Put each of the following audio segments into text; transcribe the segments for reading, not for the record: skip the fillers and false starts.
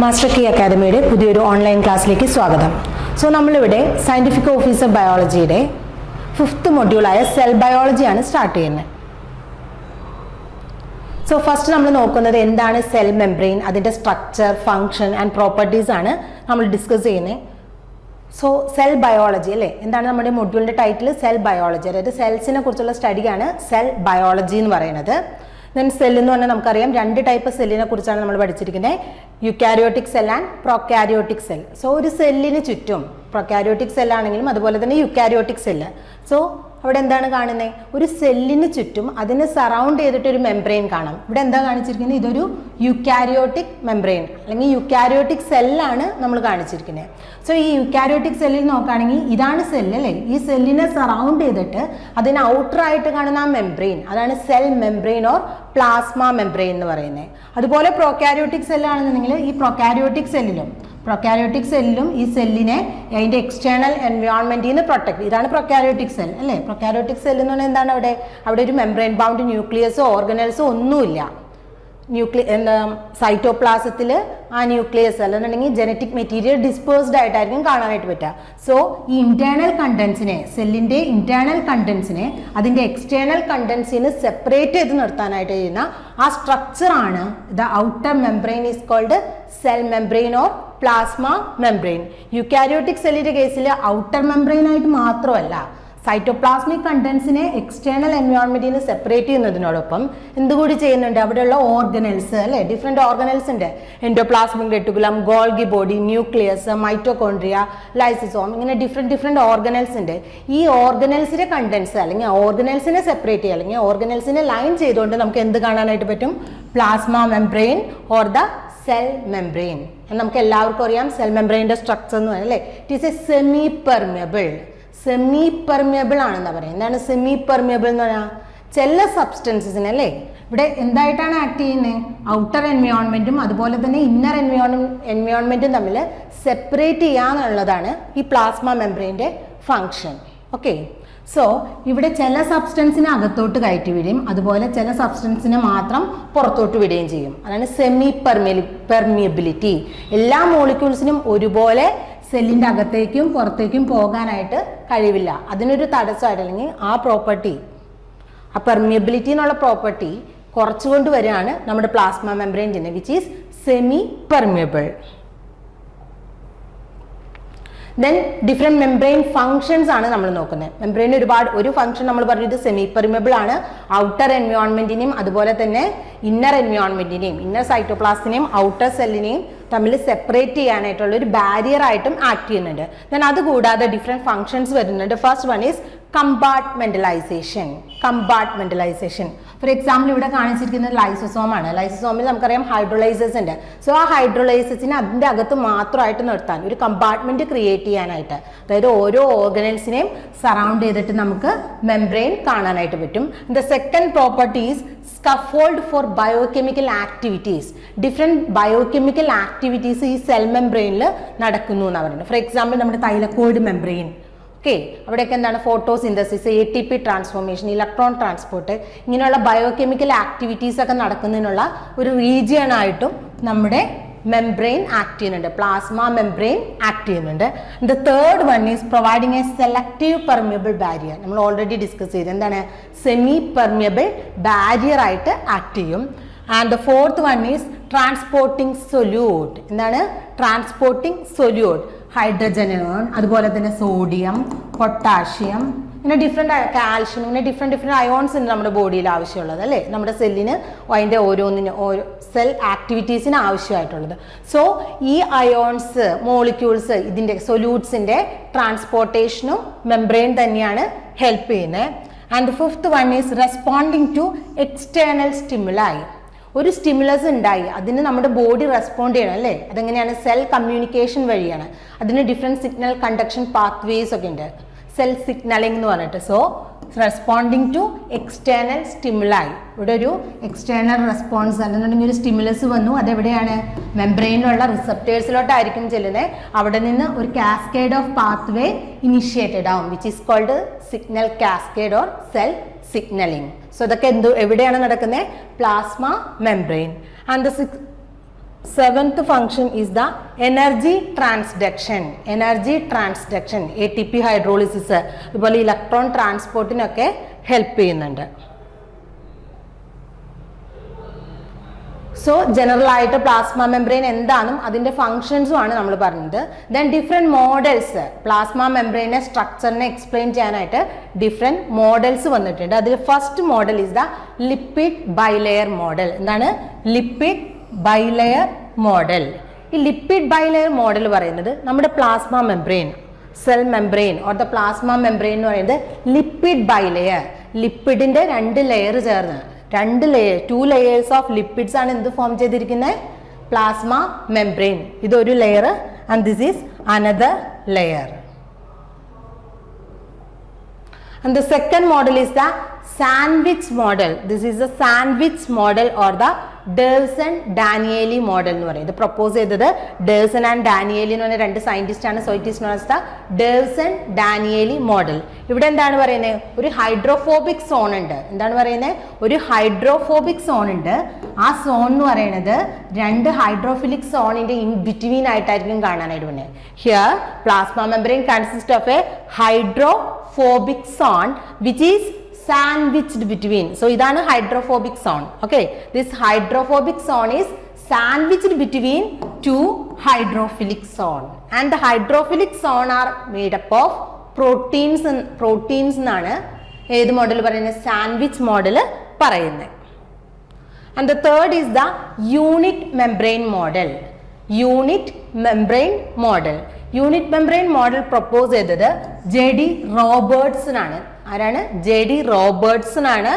Master key അക്കാദമിയുടെ പുതിയൊരു online ക്ലാസ്സിലേക്ക് സ്വാഗതം. സോ നമ്മളിവിടെ സയൻറ്റിഫിക് ഓഫീസർ ബയോളജിയുടെ 5th മൊഡ്യൂളായ സെൽ ബയോളജിയാണ് സ്റ്റാർട്ട് ചെയ്യുന്നത്. സോ ഫസ്റ്റ് നമ്മൾ നോക്കുന്നത് എന്താണ് സെൽ മെംബ്രെയിൻ, അതിൻ്റെ സ്ട്രക്ചർ, ഫങ്ഷൻ ആൻഡ് പ്രോപ്പർട്ടീസ് ആണ് നമ്മൾ ഡിസ്കസ് ചെയ്യുന്നത്. സോ സെൽ ബയോളജി അല്ലേ, എന്താണ് നമ്മുടെ മൊഡ്യൂളിൻ്റെ ടൈറ്റിൽ? സെൽ ബയോളജി, അതായത് സെൽസിനെ കുറിച്ചുള്ള സ്റ്റഡിയാണ് സെൽ ബയോളജി എന്ന് പറയുന്നത്. ദെൻ സെൽ എന്ന് പറഞ്ഞാൽ നമുക്കറിയാം 2 ടൈപ്പ് സെല്ലിനെ കുറിച്ചാണ് നമ്മൾ പഠിച്ചിരിക്കുന്നത്, eukaryotic cell and prokaryotic cell. So ഒരു സെല്ലിന് ചുറ്റും പ്രൊക്കാരിയോട്ടിക് സെല്ലാണെങ്കിലും അതുപോലെ തന്നെ യുക്കാരിയോട്ടിക് സെല്ല്. സോ അവിടെ എന്താണ് കാണുന്നത്? ഒരു സെല്ലിന് ചുറ്റും അതിനെ സറൗണ്ട് ചെയ്തിട്ട് ഒരു മെംബ്രെയിൻ കാണാം. ഇവിടെ എന്താ കാണിച്ചിരിക്കുന്നത്? ഇതൊരു യുക്കാരിയോട്ടിക് മെംബ്രെയിൻ അല്ലെങ്കിൽ യുക്കാരിയോട്ടിക് സെല്ലാണ് നമ്മൾ കാണിച്ചിരിക്കുന്നത്. സോ ഈ യുക്കാരിയോട്ടിക് സെല്ലിൽ നോക്കുകയാണെങ്കിൽ ഇതാണ് സെല്ല് അല്ലേ, ഈ സെല്ലിനെ സറൗണ്ട് ചെയ്തിട്ട് അതിന് ഔട്ടറായിട്ട് കാണുന്ന ആ മെംബ്രെയിൻ, അതാണ് cell membrane or plasma membrane എന്ന് പറയുന്നത്. അതുപോലെ പ്രൊക്കാരിയോട്ടിക് സെല്ലാണെന്നുണ്ടെങ്കിൽ ഈ പ്രൊക്കാരിയോട്ടിക് സെല്ലിലും ഈ സെല്ലിനെ അതിൻ്റെ എക്സ്റ്റേണൽ എൻവയോൺമെന്റിൽ നിന്ന് പ്രൊട്ടക്ട്, ഇതാണ് പ്രൊക്കാരിയോട്ടിക് സെൽ അല്ലേ. പ്രൊക്കാരിയോട്ടിക് സെൽ എന്ന് പറഞ്ഞാൽ എന്താണ്? അവിടെ ഒരു മെംബ്രെയിൻ ബൗണ്ട് ന്യൂക്ലിയസോ ഓർഗനൽസോ ഒന്നുമില്ല. സൈറ്റോപ്ലാസത്തിൽ ആ ന്യൂക്ലിയസ് അല്ലെന്നുണ്ടെങ്കിൽ ജനറ്റിക് മെറ്റീരിയൽ ഡിസ്പേഴ്സ്ഡ് ആയിട്ടായിരിക്കും കാണാനായിട്ട് പറ്റുക. സോ ഈ ഇന്റേണൽ കണ്ടൻസിനെ, സെല്ലിൻ്റെ ഇന്റേണൽ കണ്ടൻസിനെ അതിൻ്റെ എക്സ്റ്റേണൽ കണ്ടൻസിന് സെപ്പറേറ്റ് ചെയ്ത് നിർത്താനായിട്ട് ചെയ്യുന്ന ആ സ്ട്രക്ചറാണ് the outer membrane is called cell membrane or plasma membrane. Eukaryotic സെല്ലിൻ്റെ കേസിൽ ഔട്ടർ മെംബ്രെയിൻ ആയിട്ട് മാത്രമല്ല, സൈറ്റോപ്ലാസ്മിക് കണ്ടൻസിനെ എക്സ്റ്റേണൽ എൻവയോൺമെന്റിൽ നിന്ന് സെപ്പറേറ്റ് ചെയ്യുന്നതിനോടൊപ്പം എന്തുകൂടി ചെയ്യുന്നുണ്ട്? അവിടെയുള്ള ഓർഗനൽസ് അല്ലെ, ഡിഫറെന്റ് ഓർഗനൽസ് ഉണ്ട്. Endoplasmic reticulum, Golgi body, nucleus, mitochondria, lysosome, ഇങ്ങനെ ഡിഫറെന്റ് ഓർഗനൽസ് ഉണ്ട്. ഈ ഓർഗനൽസിന്റെ കണ്ടൻസ് അല്ലെങ്കിൽ ഓർഗനൽസിനെ സെപ്പറേറ്റ് ചെയ്യുക അല്ലെങ്കിൽ ഓർഗനൽസിനെ ലൈൻ ചെയ്തുകൊണ്ട് നമുക്ക് എന്ത് കാണാനായിട്ട് പറ്റും? Plasma membrane or the cell membrane. നമുക്ക് എല്ലാവർക്കും അറിയാം സെൽ മെംബ്രെയിൻ്റെ സ്ട്രക്ചർ എന്ന് പറയുന്നത് അല്ലേ, it is A semi permeable ആണെന്ന് പറയാം. എന്താണ് സെമി പെർമിയബിൾ എന്ന് പറഞ്ഞാൽ? ചില സബ്സ്റ്റൻസസിന് അല്ലേ ഇവിടെ എന്തായിട്ടാണ് ആക്ട് ചെയ്യുന്നത്? ഔട്ടർ എൻവയോൺമെന്റും അതുപോലെ തന്നെ ഇന്നർ എൻവയോൺമെന്റും തമ്മിൽ സെപ്പറേറ്റ് ചെയ്യാന്നുള്ളതാണ് ഈ പ്ലാസ്മ മെംബ്രെയിൻ്റെ ഫങ്ഷൻ. ഓക്കെ, സോ ഇവിടെ ചില സബ്സ്റ്റൻസിനെ അകത്തോട്ട് കയറ്റി വിടുകയും അതുപോലെ ചില സബ്സ്റ്റൻസിനെ മാത്രം പുറത്തോട്ട് വിടുകയും ചെയ്യും. അതാണ് സെമി പെർമിയബിലിറ്റി. എല്ലാ മോളിക്യൂൾസിനും ഒരുപോലെ സെല്ലിൻ്റെ അകത്തേക്കും പുറത്തേക്കും പോകാനായിട്ട് കഴിവില്ല. അതിനൊരു തടസ്സമായിട്ട് അല്ലെങ്കിൽ ആ പ്രോപ്പർട്ടി, ആ പെർമിയബിലിറ്റി എന്നുള്ള പ്രോപ്പർട്ടി കുറച്ചുകൊണ്ട് വരികയാണ് നമ്മുടെ plasma membrane, which is semi permeable. Then different membrane functions ആണ് നമ്മൾ നോക്കുന്നത്. മെംബ്രെയിൻ ഒരു ഫംഗ്ഷൻ നമ്മൾ പറഞ്ഞത് സെമി പെർമിയബിൾ ആണ്. ഔട്ടർ എൻവയോൺമെന്റിനെയും അതുപോലെ തന്നെ ഇന്നർ എൻവയോൺമെന്റിനെയും, ഇന്നർ സൈറ്റോപ്ലാസ്റ്റിനെയും ഔട്ടർ സെല്ലിനെയും തമ്മിൽ സെപ്പറേറ്റ് ചെയ്യാനായിട്ടുള്ള ഒരു ബാരിയർ ആയിട്ടും ആക്ട് ചെയ്യുന്നുണ്ട്. ദെൻ അതുകൂടാതെ ഡിഫറെൻറ്റ് ഫങ്ഷൻസ് വരുന്നുണ്ട്. First one is compartmentalisation. For example ഇവിടെ കാണിച്ചിരിക്കുന്നത് ലൈസോസോം ആണ്. ലൈസോസോമിൽ നമുക്കറിയാം ഹൈഡ്രോലൈസസ് ഉണ്ട്. സോ ആ ഹൈഡ്രോലൈസസിനെ അതിൻ്റെ അകത്ത് മാത്രമായിട്ട് നിർത്താൻ ഒരു കമ്പാർട്ട്മെന്റ് ക്രിയേറ്റ് ചെയ്യാനായിട്ട്, അതായത് ഓരോ ഓർഗനൽസിനെയും സറൗണ്ട് ചെയ്തിട്ട് നമുക്ക് മെംബ്രെയിൻ കാണാനായിട്ട് പറ്റും. The second property is scaffold for biochemical activities. Different biochemical activities ഈ സെൽ മെംബ്രെയിനിൽ നടക്കുന്നു എന്നാണ് പറയുന്നത്. ഫോർ എക്സാമ്പിൾ നമ്മുടെ തൈലക്കോയിഡ് മെംബ്രെയിൻ, ഓക്കെ, അവിടെയൊക്കെ എന്താണ്? Photosynthesis, ATP transformation, electron transport, ഇങ്ങനെയുള്ള ബയോകെമിക്കൽ ആക്ടിവിറ്റീസ് ഒക്കെ നടക്കുന്നതിനുള്ള ഒരു റീജിയൻ ആയിട്ടും നമ്മുടെ മെംബ്രെയിൻ ആക്ട് ചെയ്യുന്നുണ്ട്, പ്ലാസ്മ മെംബ്രെയിൻ ആക്ട് ചെയ്യുന്നുണ്ട്. The third one is providing a selective permeable barrier. നമ്മൾ ഓൾറെഡി ഡിസ്കസ് ചെയ്ത് എന്താണ്? സെമി പെർമിയബിൾ ബാരിയർ ആയിട്ട് ആക്ട് ചെയ്യും. And the fourth one is transporting solute. എന്താണ്? Transporting solute. ഹൈഡ്രജൻ, അതുപോലെ തന്നെ സോഡിയം, പൊട്ടാഷ്യം, ഇങ്ങനെ ഡിഫറെൻറ്റ് കാൽഷ്യം, ഇങ്ങനെ ഡിഫറെൻറ്റ് അയോൺസ് ഉണ്ട് നമ്മുടെ ബോഡിയിൽ ആവശ്യമുള്ളത് അല്ലേ, നമ്മുടെ സെല്ലിന് അതിൻ്റെ ഓരോന്നിന് ഓരോ സെൽ ആക്ടിവിറ്റീസിന് ആവശ്യമായിട്ടുള്ളത്. സോ ഈ അയോൺസ് മോളിക്യൂൾസ് ഇതിൻ്റെ സൊല്യൂട്ട്സിൻ്റെ ട്രാൻസ്പോർട്ടേഷനും മെംബ്രെയിൻ തന്നെയാണ് ഹെൽപ്പ് ചെയ്യുന്നത്. And fifth one is responding to external stimuli. ഒരു സ്റ്റിമുലസ് ഉണ്ടായി, അതിന് നമ്മുടെ ബോഡി റെസ്പോണ്ട് ചെയ്യണം അല്ലേ. അതെങ്ങനെയാണ്? സെൽ കമ്മ്യൂണിക്കേഷൻ വഴിയാണ്. അതിന് ഡിഫറെൻറ്റ് സിഗ്നൽ കണ്ടക്ഷൻ പാത്വേസ് ഒക്കെ ഉണ്ട്, സെൽ സിഗ്നലിംഗ് എന്ന് പറഞ്ഞിട്ട്. So responding to external സ്റ്റിമുലായി. ഇവിടെ ഒരു എക്സ്റ്റേണൽ റെസ്പോൺസ് അല്ലെന്നുണ്ടെങ്കിൽ ഒരു സ്റ്റിമുലസ് വന്നു, അതെവിടെയാണ്? മെംബ്രെയിനിലുള്ള റിസപ്റ്റേഴ്സിലോട്ടായിരിക്കും ചെല്ലുന്നത്. അവിടെ നിന്ന് ഒരു കാസ്കേഡ് ഓഫ് പാത്വേ ഇനിഷ്യേറ്റഡ് ആവും, which is called signal cascade or cell signaling. So ഇതൊക്കെ എവിടെയാണ് നടക്കുന്നത്? Plasma membrane. And Seventh function is the energy transduction. Energy transduction, ATP hydrolysis, അതുപോലെ ഇലക്ട്രോൺ ട്രാൻസ്പോർട്ടിനൊക്കെ ഹെൽപ്പ് ചെയ്യുന്നുണ്ട്. സോ ജനറൽ ആയിട്ട് പ്ലാസ്മ മെംബ്രെയിൻ എന്താണെന്നും അതിന്റെ ഫങ്ഷൻസും ആണ് നമ്മൾ പറഞ്ഞത്. ദെൻ ഡിഫറെന്റ് മോഡൽസ്, പ്ലാസ്മ മെംബ്രെയിനെ സ്ട്രക്ചറിനെ എക്സ്പ്ലെയിൻ ചെയ്യാനായിട്ട് ഡിഫറെന്റ് മോഡൽസ് വന്നിട്ടുണ്ട്. അതിൽ first model is the lipid bilayer model. എന്താണ് ലിപ്പിഡ് ബൈലെയർ മോഡൽ? ഈ ലിപ്പിഡ് ബൈലെയർ മോഡൽ പറയുന്നത് നമ്മുടെ plasma membrane, cell membrane or the plasma membrane എന്ന് പറയുന്നത് ലിപ്പിഡ് ബൈലെയർ, ലിപ്പിഡിന്റെ രണ്ട് ലെയർ ചേർന്ന്, രണ്ട് ലെയർ, 2 layers ഓഫ് ലിപ്പിഡ്സ് ആണ് എന്ത് ഫോം ചെയ്തിരിക്കുന്നത്? Plasma membrane. ഇതൊരു layer and this is another layer. And the second model is the sandwich model. This is the sandwich model or the Derson-Danieli model എന്ന് പറയും. ഇത് propose ചെയ്തത് ഡേഴ്സൺ and ഡാനിയേലി എന്ന് പറഞ്ഞ രണ്ട് സയന്റിസ്റ്റ് ആണ്. So it is known as the Davson Danielli model. ഇവിടെ എന്താണ് പറയുന്നത്? ഒരു ഹൈഡ്രോഫോബിക് സോൺ ഉണ്ട്. എന്താണ് പറയുന്നത്? ഒരു ഹൈഡ്രോഫോബിക് സോൺ ഉണ്ട്. ആ സോൺ എന്ന് പറയുന്നത് രണ്ട് ഹൈഡ്രോഫിലിക് സോണിന്റെ ഇൻ ബിറ്റ്വീൻ ആയിട്ടായിരിക്കും കാണാനായിട്ട് വന്നത്. Here plasma membrane consist of A hydrophobic zone which is sandwiched between. So idana hydrophobic zone. Okay, this hydrophobic zone is sandwiched between two hydrophilic zone, and the hydrophilic zone are made up of proteins എന്നാണ് ഏത് model പറയുന്നത്? Sandwich model പറയുന്നത്. And the third is the unit membrane model. Unit membrane model. Unit membrane model propose ചെയ്തത് JD Robertson ആണ്. ആരാണ്? JD Robertson ആണ്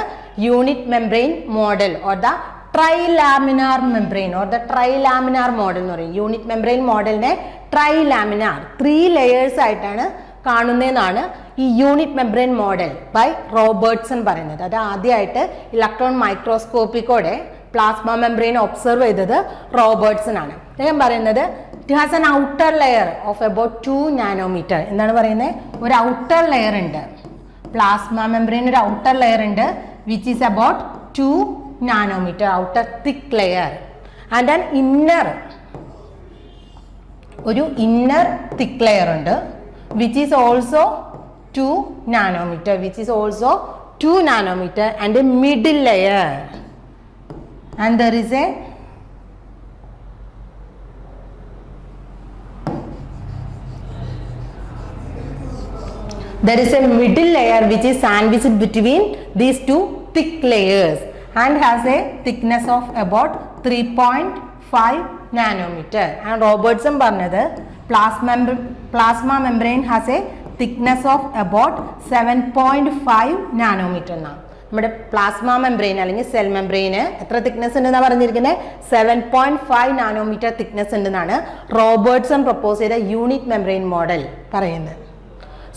unit membrane model or the trilaminar membrane or the trilaminar model എന്ന് പറയും. Unit membrane മോഡലിനെ ട്രൈലാമിനാർ, 3 layers ആയിട്ടാണ് കാണുന്നതെന്നാണ് ഈ unit membrane model by Robertson പറയുന്നത്. അത് ആദ്യമായിട്ട് ഇലക്ട്രോൺ മൈക്രോസ്കോപ്പിക്കോടെ പ്ലാസ്മ മെംബ്രെയിൻ ഒബ്സർവ് ചെയ്തത് റോബർട്ട്സൺ ആണ്. അദ്ദേഹം പറയുന്നത് it has an outer layer of about 2 nanometer. എന്താണ് പറയുന്നത്? ഒരു ഔട്ടർ ലെയർ ഉണ്ട്. പ്ലാസ്മ മെംബ്രെയിൻ ഒരു ഔട്ടർ ലെയർ ഉണ്ട് which is about 2 nanometer, outer thick layer. And an inner, ഒരു ഇന്നർ തിക് ലെയർ ഉണ്ട് which is also 2 nanometer, which is also 2 nanometer, and a middle layer, and there is a middle layer which is sandwiched between these two thick layers and has a thickness of about 3.5 nanometer. And Robertson പറഞ്ഞത് plasma membrane has a thickness of about 7.5 nanometer എന്നാണ്. നമ്മുടെ plasma membrane അല്ലെങ്കിൽ cell membrane എത്ര thickness ഉണ്ടെന്നാണ് പറഞ്ഞിരിക്കുന്നത്? 7.5 nanometre thickness ഉണ്ടെന്നാണ് Robertson propose ചെയ്ത unit membrane model പറയുന്നത്.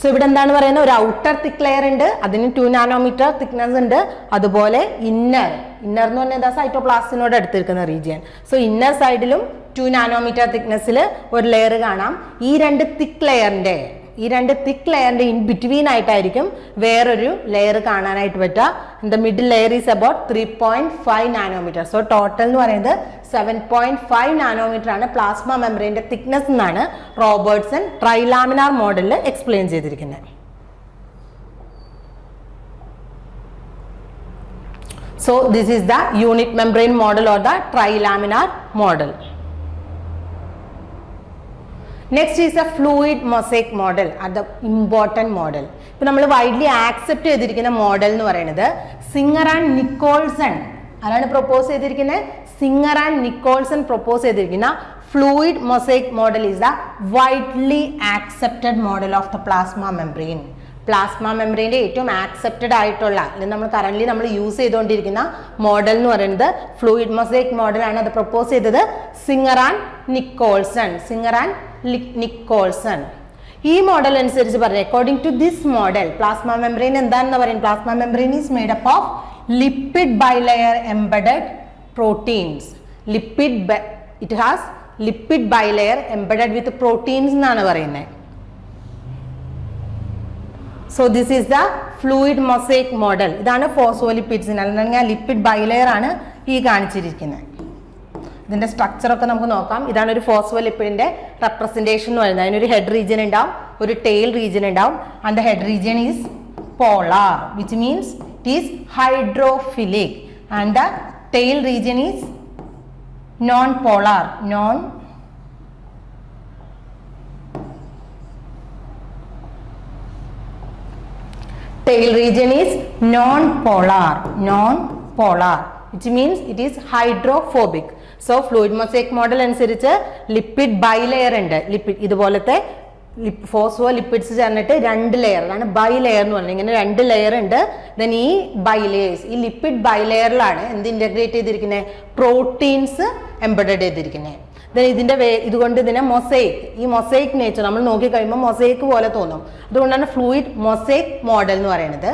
സോ ഇവിടെ എന്താണ് പറയുന്നത്? ഒരു ഔട്ടർ തിക് ലെയർ ഉണ്ട്, അതിന് 2 നാനോമീറ്റർ തിക്നെസ് ഉണ്ട്. അതുപോലെ ഇന്നർ എന്ന് പറഞ്ഞാൽ എന്താ? സൈറ്റോപ്ലാസ്റ്റിനോട് അടുത്തിരിക്കുന്ന റീജിയൻ. സോ ഇന്നർ സൈഡിലും 2 നാനോമീറ്റർ തിക്നെസ്സിൽ ഒരു ലെയർ കാണാം. ഈ രണ്ട് തിക് ലെയറിന്റെ ഇൻ ബിറ്റ്വീൻ ആയിട്ടായിരിക്കും വേറൊരു ലെയർ കാണാനായിട്ട് പറ്റുക. The middle layer is about 3.5 nanometre. So total എന്ന് പറയുന്നത് 7.5 നാനോമീറ്റർ ആണ് പ്ലാസ്മ മെംബ്രെയിന്റെ തിക്നെസ് എന്നാണ് റോബർട്ട്സൺ ട്രൈലാമിനാർ മോഡലിൽ എക്സ്പ്ലെയിൻ ചെയ്തിരിക്കുന്നത്. So this is the unit membrane model or the trilaminar model. Next is a fluid mosaic model, അത് important model. ഇപ്പം നമ്മൾ വൈഡ്ലി ആക്സെപ്റ്റ് ചെയ്തിരിക്കുന്ന മോഡൽ എന്ന് പറയുന്നത് സിംഗർ ആൻഡ് നിക്കോൾസൺ ആരാണ് പ്രപ്പോസ് ചെയ്തിരിക്കുന്നത്? സിംഗർ ആൻഡ് നിക്കോൾസൺ പ്രപ്പോസ് ചെയ്തിരിക്കുന്ന fluid mosaic model is the widely accepted model of the plasma membrane. Plasma മെംബ്രെയിൻ്റെ ഏറ്റവും ആക്സെപ്റ്റഡ് ആയിട്ടുള്ള അല്ലെങ്കിൽ നമ്മൾ കറന്റ് നമ്മൾ യൂസ് ചെയ്തുകൊണ്ടിരിക്കുന്ന മോഡൽ എന്ന് പറയുന്നത് ഫ്ലൂയിഡ് മൊസൈക് മോഡലാണ്. അത് പ്രപ്പോസ് ചെയ്തത് സിംഗർ ആൻഡ് നിക്കോൾസൺ. ഈ മോഡൽ അനുസരിച്ച് പറഞ്ഞു, according to this model plasma membrane എന്താണെന്ന് പറയും? Plasma membrane is made up of lipid bilayer embedded proteins. It has lipid bilayer embedded with proteins എന്നാണ് പറയുന്നത്. So this is the fluid mosaic model. ഇതാണ് ഫോസ്ഫോലിപ്പിഡ്സിന് അല്ലെങ്കിൽ lipid bilayer ആണ് ഈ കാണിച്ചിരിക്കുന്നത്. ഇതിന്റെ സ്ട്രക്ചർ ഒക്കെ നമുക്ക് നോക്കാം. ഇതാണ് ഒരു ഫോസ്ഫോലിപ്പിഡിന്റെ റെപ്രസെന്റേഷൻ എന്ന് പറയുന്നത്. അതിനൊരു ഹെഡ് റീജിയൻ ഉണ്ടാവും, ഒരു ടെയിൽ റീജിയൻ ഉണ്ടാവും. And the head region is polar, which means it is hydrophilic. And the tail region is non polar. Tail region is non-polar, which means it is hydrophobic. So fluid mosaic model അനുസരിച്ച് lipid bilayer ഉണ്ട്. Lipid ഇതുപോലത്തെ phospholipids ചേർന്നിട്ട് 2 layer, അതാണ് bilayer എന്ന് പറയുന്നത്. ഇങ്ങനെ 2 layer ഉണ്ട്. Then ഈ ബൈലെയേഴ്സ്, ഈ ലിപ്പിഡ് ബൈലെയറിലാണ് എന്ത് ഇന്റഗ്രേറ്റ് ചെയ്തിരിക്കുന്നത്? പ്രോട്ടീൻസ് എംബഡഡ് ചെയ്തിരിക്കുന്നത്. ഇതിന്റെ ഇതുകൊണ്ട് ഇതിനെ മൊസൈക്ക്, ഈ മൊസൈക്ക് നേച്ചർ നമ്മൾ നോക്കി കഴിയുമ്പോൾ മൊസൈക്ക് പോലെ തോന്നും. അതുകൊണ്ടാണ് ഫ്ലൂയിഡ് മൊസൈക്ക് മോഡൽ എന്ന് പറയുന്നത്.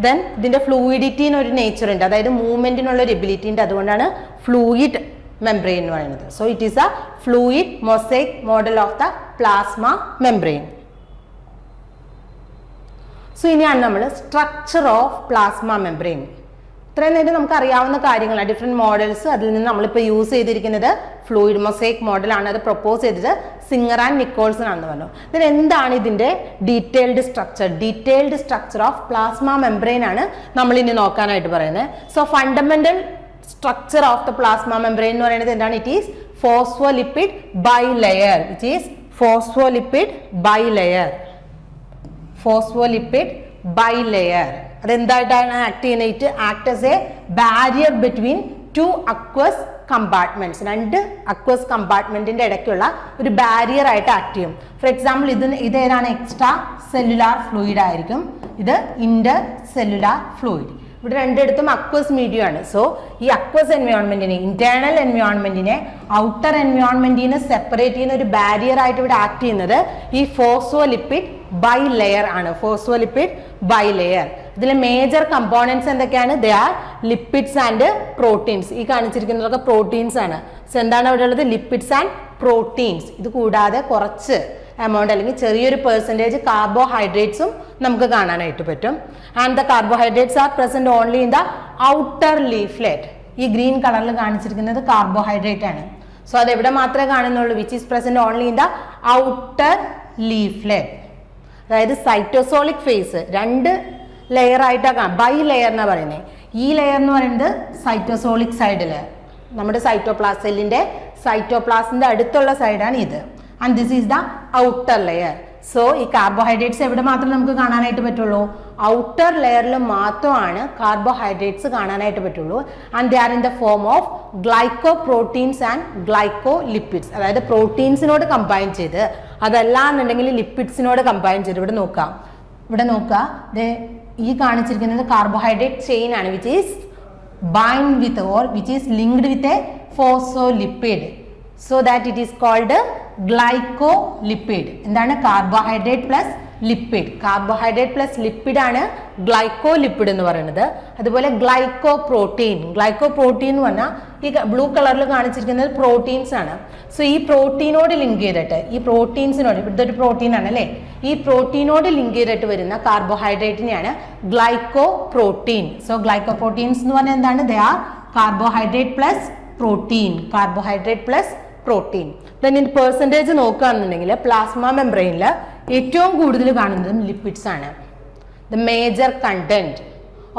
ദെൻ ഇതിന്റെ ഫ്ലൂയിഡിറ്റിന് ഒരു നേച്ചർ ഉണ്ട്, അതായത് മൂവ്മെന്റിനുള്ള ഒരു എബിലിറ്റി ഉണ്ട്. അതുകൊണ്ടാണ് ഫ്ലൂയിഡ് മെംബ്രെയിൻ എന്ന് പറയുന്നത്. So it is a fluid mosaic model of the plasma membrane. So ഇനിയാണ് നമ്മൾ സ്ട്രക്ചർ ഓഫ് പ്ലാസ്മ മെംബ്രെയിൻ. ഇത്രയും നേരം നമുക്ക് അറിയാവുന്ന കാര്യങ്ങളാണ്, ഡിഫറെന്റ് മോഡൽസ്. അതിൽ നിന്ന് നമ്മളിപ്പോൾ യൂസ് ചെയ്തിരിക്കുന്നത് ഫ്ലൂയിഡ് മൊസൈക്ക് മോഡലാണ്. അത് പ്രൊപ്പോസ് ചെയ്തത് സിംഗർ ആൻഡ് നിക്കോൾസൺ ആണെന്ന് പറഞ്ഞു. ഇതിന് എന്താണ് ഇതിന്റെ detailed structure of plasma membrane ആണ് നമ്മൾ ഇനി നോക്കാനായിട്ട് പറയുന്നത്. So fundamental structure of the plasma membrane എന്ന് പറയുന്നത് എന്താണ്? ഇറ്റ് ഈസ് ഫോസ്ഫോലിപ്പിഡ് ബൈലെയർ, അതെന്തായിട്ടാണ് ആക്ട് ചെയ്യുന്നത്? Act as a barrier between 2 aqueous compartments. 2 aqueous കമ്പാർട്ട്മെന്റിന്റെ ഇടയ്ക്കുള്ള ഒരു ബാരിയർ ആയിട്ട് ആക്ട് ചെയ്യും. ഫോർ എക്സാമ്പിൾ ഇതേതാണ്? എക്സ്ട്രാ സെല്ലുലാർ ഫ്ലൂയിഡ് ആയിരിക്കും, ഇത് ഇന്റർ സെല്ലുലാർ ഫ്ലൂയിഡ്. ഇവിടെ രണ്ടിടത്തും അക്വസ് മീഡിയം ആണ്. സോ ഈ അക്വസ് എൻവയോൺമെന്റിനെ, ഇന്റേണൽ എൻവയോൺമെന്റിനെ ഔട്ടർ എൻവയോൺമെന്റിനെ സെപ്പറേറ്റ് ചെയ്യുന്ന ഒരു ബാരിയർ ആയിട്ട് ഇവിടെ ആക്ട് ചെയ്യുന്നത് ഈ ഫോസ്ഫോലിപ്പിഡ് ബൈലെയർ ആണ്. ഇതിലെ മേജർ കമ്പോണൻസ് എന്തൊക്കെയാണ്? They are lipids and proteins. ഈ കാണിച്ചിരിക്കുന്നതൊക്കെ പ്രോട്ടീൻസ് ആണ്. സോ എന്താണ് അവിടെ ഉള്ളത്? Lipids and proteins. ഇത് കൂടാതെ കുറച്ച് എമൗണ്ട് അല്ലെങ്കിൽ ചെറിയൊരു പെർസെൻറ്റേജ് കാർബോഹൈഡ്രേറ്റ്സും നമുക്ക് കാണാനായിട്ട് പറ്റും. And the carbohydrates R present only in the outer leaflet. ഈ ഗ്രീൻ കളറിൽ കാണിച്ചിരിക്കുന്നത് കാർബോഹൈഡ്രേറ്റ് ആണ്. സോ അത് എവിടെ മാത്രമേ കാണുന്നുള്ളൂ? Which is present only in the outer leaflet. അതായത് സൈറ്റോസോളിക് ഫേസ് 2 ലെയർ ആയിട്ടാണ് കാണാം. ബൈ ലെയർ എന്നാണ് പറയുന്നത്. ഈ ലെയർ എന്ന് പറയുന്നത് സൈറ്റോസോളിക് സൈഡില്, നമ്മുടെ സെല്ലിന്റെ സൈറ്റോപ്ലാസിന്റെ അടുത്തുള്ള സൈഡാണ് ഇത്. And this is the outer layer. So ഈ കാർബോഹൈഡ്രേറ്റ്സ് എവിടെ മാത്രം നമുക്ക് കാണാനായിട്ട് പറ്റുള്ളൂ? ഔട്ടർ ലെയറിൽ മാത്രമാണ് കാർബോഹൈഡ്രേറ്റ്സ് കാണാനായിട്ട് പറ്റുള്ളൂ. And they are in the form of glyco proteins and glyco lipids. അതായത് പ്രോട്ടീൻസിനോട് കമ്പൈൻ ചെയ്ത്, അതല്ല എന്നുണ്ടെങ്കിൽ ലിപ്പിഡ്സിനോട് കമ്പൈൻ ചെയ്ത്. ഇവിടെ നോക്കുക, ഈ കാണിച്ചിരിക്കുന്നത് കാർബോഹൈഡ്രേറ്റ് ചെയിൻ ആണ്, which is bind with or which is linked with a phospholipid. So that it is called glycolipid. എന്താണ്? Carbohydrate plus lipid. Carbohydrate plus lipid ആണ് ഗ്ലൈക്കോലിപ്പിഡ് എന്ന് പറയുന്നത്. അതുപോലെ ഗ്ലൈക്കോപ്രോട്ടീൻ എന്ന് പറഞ്ഞാൽ ഈ ബ്ലൂ കളറിൽ കാണിച്ചിരിക്കുന്നത് പ്രോട്ടീൻസ് ആണ്. സോ ഈ പ്രോട്ടീനോട് ലിങ്ക് ചെയ്തിട്ട്, ഈ പ്രോട്ടീൻസിനോട്, ഇതൊരു പ്രോട്ടീൻ ആണല്ലേ, ഈ പ്രോട്ടീനോട് ലിങ്ക് ചെയ്തിട്ട് വരുന്ന കാർബോഹൈഡ്രേറ്റിനെയാണ് ഗ്ലൈക്കോപ്രോട്ടീൻ. സോ ഗ്ലൈക്കോപ്രോട്ടീൻസ് എന്ന് പറഞ്ഞാൽ എന്താണ്? They are carbohydrate plus protein. Then in percentage നോക്കുകയാണെന്നുണ്ടെങ്കിൽ പ്ലാസ്മ മെംബ്രെയിനിൽ ഏറ്റവും കൂടുതൽ കാണുന്നതും ലിപ്പിഡ്സ് ആണ്. The major content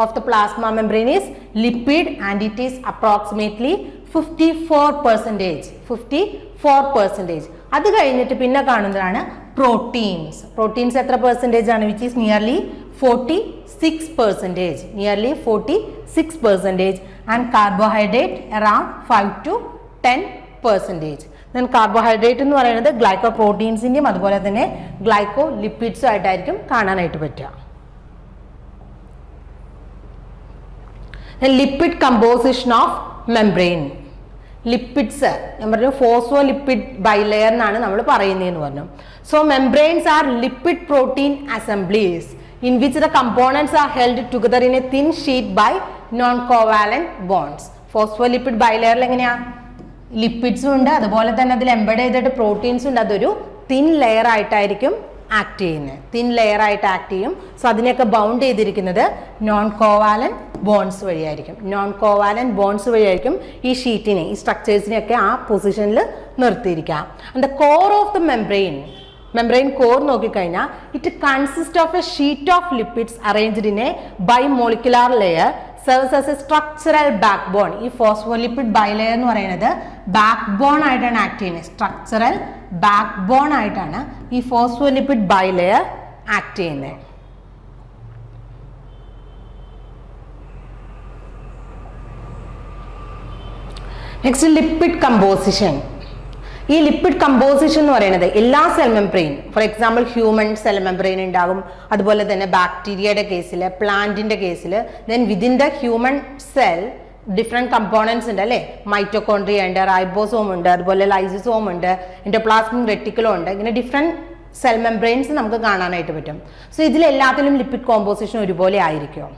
of the plasma membrane is lipid and it is approximately 54%. അത് കഴിഞ്ഞിട്ട് പിന്നെ കാണുന്നതാണ് പ്രോട്ടീൻസ് എത്ര പെർസെൻറ്റേജ് ആണ്? Which is nearly 46%. And carbohydrate around 5 to 10%. Then carbohydrate എന്ന് പറയുന്നത് ഗ്ലൈക്കോ പ്രോട്ടീൻസിന്റെയും അതുപോലെ തന്നെ ഗ്ലൈക്കോ ലിപ്പിഡ്സും ആയിട്ടായിരിക്കും കാണാനായിട്ട് പറ്റുക. Lipid composition of membrane. Lipids ഞാൻ പറഞ്ഞു ഫോസ്ഫോലിപ്പിഡ് ബൈലെയർ എന്നാണ് നമ്മൾ പറയുന്നതെന്ന് പറഞ്ഞു. So membranes are lipid protein assemblies in which the components are held together in a thin sheet by non-covalent bonds. Phospholipid bilayer എങ്ങനെയാ? ലിപ്പിഡ്സും ഉണ്ട്, അതുപോലെ തന്നെ അതിൽ എംബഡ് ചെയ്തിട്ട് പ്രോട്ടീൻസും ഉണ്ട്. അതൊരു തിൻ ലെയർ ആയിട്ടായിരിക്കും ആക്ട് ചെയ്യുന്നത്, തിൻ ലെയർ ആയിട്ട് ആക്ട് ചെയ്യും. സോ അതിനെയൊക്കെ ബൗണ്ട് ചെയ്തിരിക്കുന്നത് നോൺ കോവാലന്റ് ബോൺസ് വഴിയായിരിക്കും. നോൺ കോവാലന്റ് ബോൺസ് വഴിയായിരിക്കും ഈ ഷീറ്റിനെ, ഈ സ്ട്രക്ചേഴ്സിനെയൊക്കെ ആ പൊസിഷനിൽ നിർത്തിയിരിക്കാം. And the core of the membrane core നോക്കിക്കഴിഞ്ഞാൽ it consist of a sheet of lipids arranged in a bimolecular layer serves as a structural backbone. ഈ ഫോസ്ഫോലിപ്പിഡ് ബൈലെയർ എന്ന് പറയുന്നത് ബാക്ക് ബോൺ ആയിട്ടാണ് ആക്ട് ചെയ്യുന്നത്. സ്ട്രക്ചറൽ ബാക്ക് ബോൺ ആയിട്ടാണ് ഈ phospholipid bilayer act ചെയ്യുന്നത്. Next lipid composition. ഈ lipid composition എന്ന് പറയുന്നത് എല്ലാ cell membrane, for example human cell membrane ഉണ്ടാകും, അതുപോലെ തന്നെ ബാക്ടീരിയയുടെ കേസിൽ, പ്ലാന്റിന്റെ കേസിൽ, then within the human cell different components ഉണ്ട് അല്ലേ. മൈറ്റോകോൺട്രിയ ഉണ്ട്, റൈബോസോം ഉണ്ട്, അതുപോലെ ലൈസോസോം ഉണ്ട്, എൻഡോപ്ലാസ്മിക് റെറ്റിക്കുലം ഉണ്ട്. ഇങ്ങനെ ഡിഫറെന്റ് സെൽ മെംബ്രെയിൻസ് നമുക്ക് കാണാനായിട്ട് പറ്റും. സോ ഇതിലെല്ലാത്തിലും ലിപ്പിഡ് കോമ്പോസിഷൻ ഒരുപോലെ ആയിരിക്കും?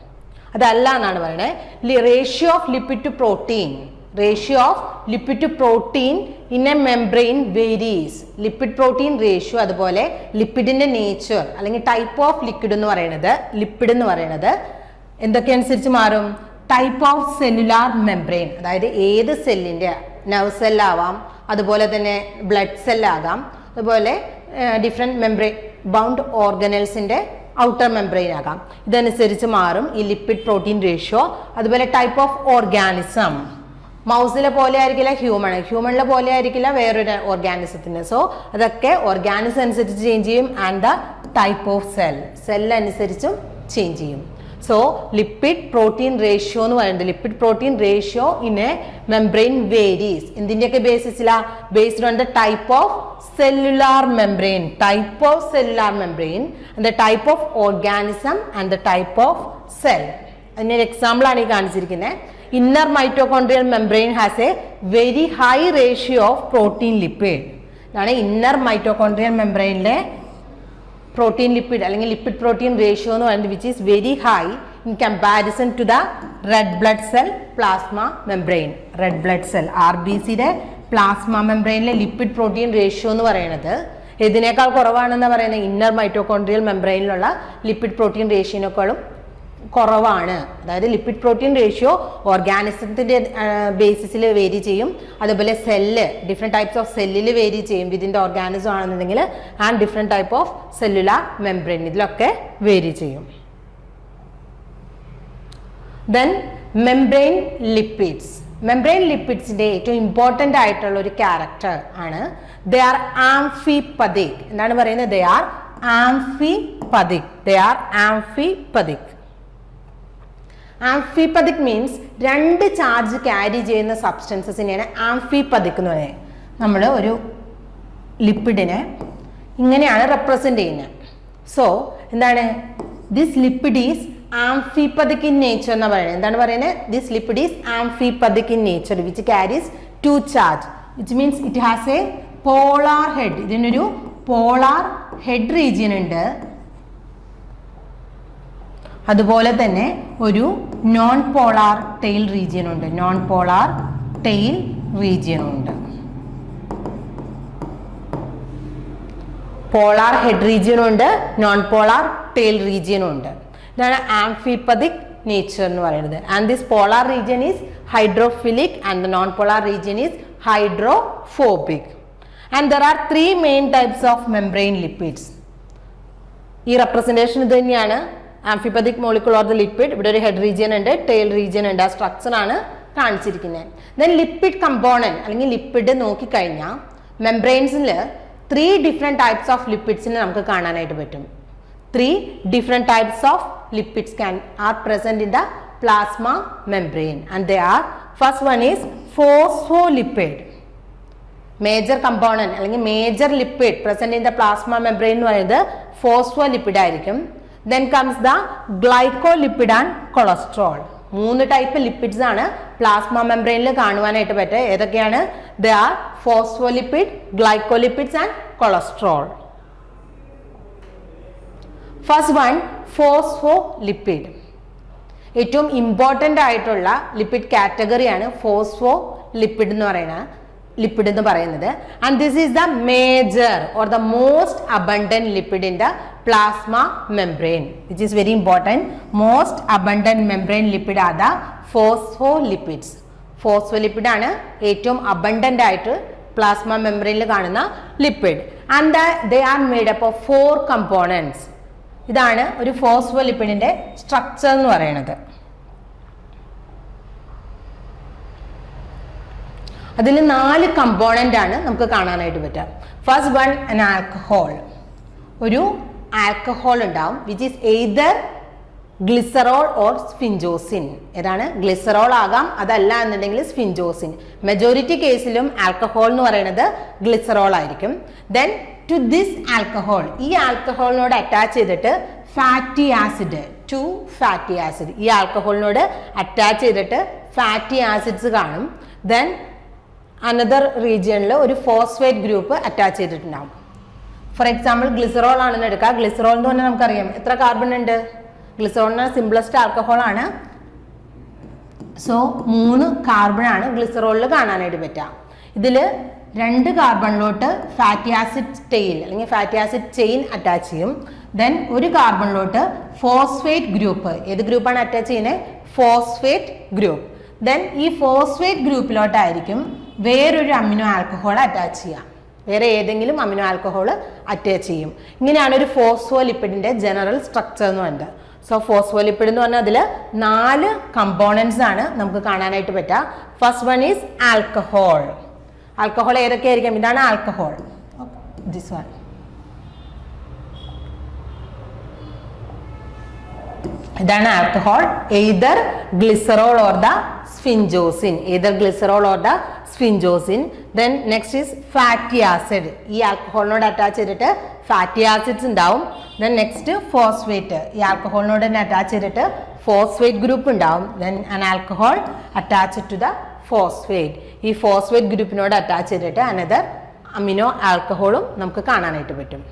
അതല്ല എന്നാണ് പറയുന്നത്. Ratio of lipid to protein, ratio of lipid to protein in a membrane varies. Lipid protein ratio, അതുപോലെ ലിപ്പിഡിന്റെ നേച്ചർ അല്ലെങ്കിൽ ടൈപ്പ് ഓഫ് ലിക്വിഡ് എന്ന് പറയുന്നത്, ലിപ്പിഡ് എന്ന് പറയുന്നത് എന്തൊക്കെ അനുസരിച്ച് മാറും? ടൈപ്പ് ഓഫ് സെല്ലുലാർ മെംബ്രെയിൻ, അതായത് ഏത് സെല്ലിന്റെ, നെർവ് സെല്ലാവാം, അതുപോലെ തന്നെ ബ്ലഡ് സെല്ലാകാം, അതുപോലെ ഡിഫറെന്റ് മെംബ്രെയിൻ ബൗണ്ട് ഓർഗനൽസിന്റെ ഔട്ടർ മെംബ്രെയിൻ ആകാം. ഇതനുസരിച്ച് മാറും ഈ ലിപ്പിഡ് പ്രോട്ടീൻ റേഷ്യോ. അതുപോലെ ടൈപ്പ് ഓഫ് ഓർഗാനിസം, മൗസിലെ പോലെ ആയിരിക്കില്ല ഹ്യൂമണിലെ പോലെ ആയിരിക്കില്ല വേറൊരു ഓർഗാനിസത്തിന്. സോ അതൊക്കെ ഓർഗാനിസം അനുസരിച്ച് ചേഞ്ച് ചെയ്യും. And the type of cell അനുസരിച്ചും ചേഞ്ച് ചെയ്യും. സോ ലിപ്പിഡ് പ്രോട്ടീൻ റേഷ്യോ എന്ന് പറയുന്നത്, lipid protein ratio in a membrane varies. എന്തിൻ്റെയൊക്കെ ബേസിസിലാ? Based on the type of cellular membrane, type of cellular membrane, the type of organism and the type of cell. അതിനൊരു example ആണ് ഈ കാണിച്ചിരിക്കുന്നത്. Inner mitochondrial membrane has a very high ratio of protein lipid. ഇതാണ് inner mitochondrial മെംബ്രെയിനിലെ protein lipid അല്ലെങ്കിൽ lipid protein ratio എന്ന് പറയുന്നത് which is very high in comparison to the red blood cell plasma membrane. Red blood cell RBCയുടെ plasma മെംബ്രെയിനിലെ lipid protein ratio എന്ന് പറയുന്നത് ഇതിനേക്കാൾ കുറവാണെന്ന് പറയുന്നത് ഇന്നർ മൈറ്റോകോൺഡ്രിയൽ മെംബ്രെയിനിലുള്ള ലിപ്പിഡ് പ്രോട്ടീൻ റേഷ്യോനേക്കാളും കുറവാണ്. അതായത് ലിപ്പിഡ് പ്രോട്ടീൻ റേഷ്യോ ഓർഗാനിസത്തിന്റെ ബേസിസിൽ വേരി ചെയ്യും, അതുപോലെ സെല്ല്, ഡിഫറെന്റ് ടൈപ്സ് ഓഫ് സെല്ലിൽ വേരി ചെയ്യും വിതിൻ്റെ ഓർഗാനിസം ആണെന്നുണ്ടെങ്കിൽ, and different type of cellular membrane, ഇതിലൊക്കെ വേരി ചെയ്യും. Then membrane lipids. മെംബ്രെയിൻ ലിപ്പിഡ്സിന്റെ ഏറ്റവും ഇമ്പോർട്ടൻ്റ് ആയിട്ടുള്ള ഒരു ക്യാരക്ടർ ആണ് ദേ ആർ ആംഫിപതിക്. എന്താണ് പറയുന്നത്? They are amphipathic. They are amphipathic. Amphipathic means രണ്ട് ചാർജ് ക്യാരി ചെയ്യുന്ന സബ്സ്റ്റൻസസിനെയാണ് ആംഫിപതിക് എന്ന് പറയുന്നത്. നമ്മൾ ഒരു ലിപ്പിഡിനെ ഇങ്ങനെയാണ് റെപ്രസെന്റ് ചെയ്യുന്നത്. സോ എന്താണ്? This lipid is amphipathic in nature എന്ന് പറയുന്നത്. എന്താണ് പറയുന്നത്? This lipid is amphipathic in nature which carries two charge, which means it has a polar head. ഇതിനൊരു പോളാർ ഹെഡ് റീജിയൻ ഉണ്ട്, അതുപോലെ തന്നെ ഒരു നോൺ പോളാർ ടെയിൽ റീജിയൻ ഉണ്ട്. നോൺ പോളാർ ടെയിൽ റീജിയനും ഉണ്ട്. പോളാർ ഹെഡ് റീജിയനും ഉണ്ട്, നോൺ പോളാർ ടെയിൽ റീജിയനും ഉണ്ട്. ഇതാണ് ആംഫിപതിക് നേച്ചർ എന്ന് പറയുന്നത്. And this polar region is hydrophilic and the non polar region is hydrophobic. And there are 3 main types of membrane lipids. ഈ റെപ്രസെന്റേഷൻ ഇത് തന്നെയാണ്. ആംഫിപതിക് മോളിക്യൂൾ ഓർ ദ ലിപ്പിഡ്. ഇവിടെ ഒരു ഹെഡ് റീജിയൻ ഉണ്ട്, ടെയിൽ റീജിയൻ ഉണ്ട്. ആ സ്ട്രക്ചർ ആണ് കാണിച്ചിരിക്കുന്നത്. ദെൻ ലിപ്പിഡ് കമ്പോണന്റ് അല്ലെങ്കിൽ ലിപ്പിഡ് നോക്കിക്കഴിഞ്ഞാൽ മെംബ്രെയിൻസിൽ 3 ഡിഫറെന്റ് ടൈപ്സ് ഓഫ് ലിപ്പിഡ്സിനെ നമുക്ക് കാണാനായിട്ട് പറ്റും. 3 different types of lipids R present in the plasma membrane and they are, first one is phospholipid. Major component അല്ലെങ്കിൽ major lipid present in the plasma membrane എന്ന് പറയുന്നത് phospholipid ആയിരിക്കും. Then comes the glycolipid and cholesterol. 3 type lipids ആണ് plasma മെംബ്രെയിനിൽ കാണുവാനായിട്ട് പറ്റുക. ഏതൊക്കെയാണ്? They are phospholipid, glycolipids and cholesterol. First one phospholipid. ഏറ്റവും ഇമ്പോർട്ടൻ്റ് ആയിട്ടുള്ള ലിപ്പിഡ് കാറ്റഗറിയാണ് ഫോസ്ഫോലിപ്പിഡ് എന്ന് പറയുന്നത്. ലിപ്പിഡ് എന്ന് പറയുന്നത്. And this is the major or the most abundant lipid in the plasma membrane, which is very important. Most abundant membrane lipid are the phospholipids. Phospholipid ആണ് ഏറ്റവും abundant ആയിട്ട് plasma മെംബ്രെയിനിൽ കാണുന്ന lipid. And they are made up of 4 components. ഇതാണ് ഒരു ഫോസ്ഫോലിപ്പിഡിന്റെ structure എന്ന് പറയുന്നത്. അതിൽ 4 കമ്പോണന്റ് ആണ് നമുക്ക് കാണാനായിട്ട് പറ്റുക. First one an alcohol. ഒരു ആൽക്കഹോൾ ഉണ്ടാവും which is either glycerol or sphingosine. ഏതാണ്? ഗ്ലിസറോൾ ആകാം, അതല്ല എന്നുണ്ടെങ്കിൽ സ്ഫിൻജോസിൻ. മെജോറിറ്റി കേസിലും ആൽക്കഹോൾ എന്ന് പറയുന്നത് ഗ്ലിസറോൾ ആയിരിക്കും. ദെൻ ടു ദിസ് ആൽക്കഹോൾ, ഈ ആൽക്കഹോളിനോട് അറ്റാച്ച് ചെയ്തിട്ട് ഫാറ്റി ആസിഡ്, 2 ഫാറ്റി ആസിഡ്, ഈ ആൽക്കഹോളിനോട് അറ്റാച്ച് ചെയ്തിട്ട് ഫാറ്റി ആസിഡ്സ് കാണും. ദെൻ അനദർ റീജിയണിൽ ഒരു ഫോസ്ഫേറ്റ് ഗ്രൂപ്പ് അറ്റാച്ച് ചെയ്തിട്ടുണ്ടാവും. ഫോർ എക്സാമ്പിൾ ഗ്ലിസറോൾ ആണെന്ന് എടുക്കുക. ഗ്ലിസറോൾ എന്ന് പറഞ്ഞാൽ നമുക്കറിയാം എത്ര കാർബൺ ഉണ്ട്. ഗ്ലിസറോളിന് സിംപ്ലസ്റ്റ് ആൽക്കഹോൾ ആണ്. സോ 3 കാർബൺ ആണ് ഗ്ലിസറോളിൽ കാണാനായിട്ട് പറ്റുക. ഇതിൽ 2 കാർബണിലോട്ട് ഫാറ്റി ആസിഡ് ടെയിൽ അല്ലെങ്കിൽ ഫാറ്റി ആസിഡ് ചെയിൻ അറ്റാച്ച് ചെയ്യും. ദെൻ ഒരു കാർബണിലോട്ട് ഫോസ്ഫേറ്റ് ഗ്രൂപ്പ്, ഏത് ഗ്രൂപ്പാണ് അറ്റാച്ച് ചെയ്യുന്നത്? Phosphate group. ദെൻ ഈ ഫോസ്ഫേറ്റ് ഗ്രൂപ്പിലോട്ടായിരിക്കും വേറൊരു അമിനോ ആൽക്കഹോൾ അറ്റാച്ച് ചെയ്യാം. വേറെ ഏതെങ്കിലും അമിനോ ആൽക്കഹോൾ അറ്റാച്ച് ചെയ്യും. ഇങ്ങനെയാണ് ഒരു ഫോസ്ഫോലിപ്പിഡിന്റെ ജനറൽ സ്ട്രക്ചർ എന്ന് പറയുന്നത്. സോ ഫോസ്ഫോലിപ്പിഡ് എന്ന് പറഞ്ഞാൽ അതിൽ 4 കമ്പോണൻസ് ആണ് നമുക്ക് കാണാനായിട്ട് പറ്റുക. First one is alcohol. Alcohol ഏതൊക്കെ ആയിരിക്കും? ഇതാണ് ആൽക്കഹോൾ. This one. ഇതാണ് alcohol. Either glycerol or the sphingosine. Either glycerol or the sphingosine. Then next is fatty acid. ഈ ആൽക്കഹോളിനോട് അറ്റാച്ച് ചെയ്തിട്ട് ഫാറ്റി ആസിഡ്സ് ഉണ്ടാവും. Then next phosphate. ഈ ആൽക്കഹോളിനോട് തന്നെ അറ്റാച്ച് ചെയ്തിട്ട് ഫോസ്ഫേറ്റ് ഗ്രൂപ്പ് ഉണ്ടാവും. Then an alcohol attach to the phosphate. ഈ ഫോസ്ഫേറ്റ് ഗ്രൂപ്പിനോട് അറ്റാച്ച് ചെയ്തിട്ട് അനദർ അമിനോ ആൽക്കഹോളും നമുക്ക് കാണാനായിട്ട് പറ്റും.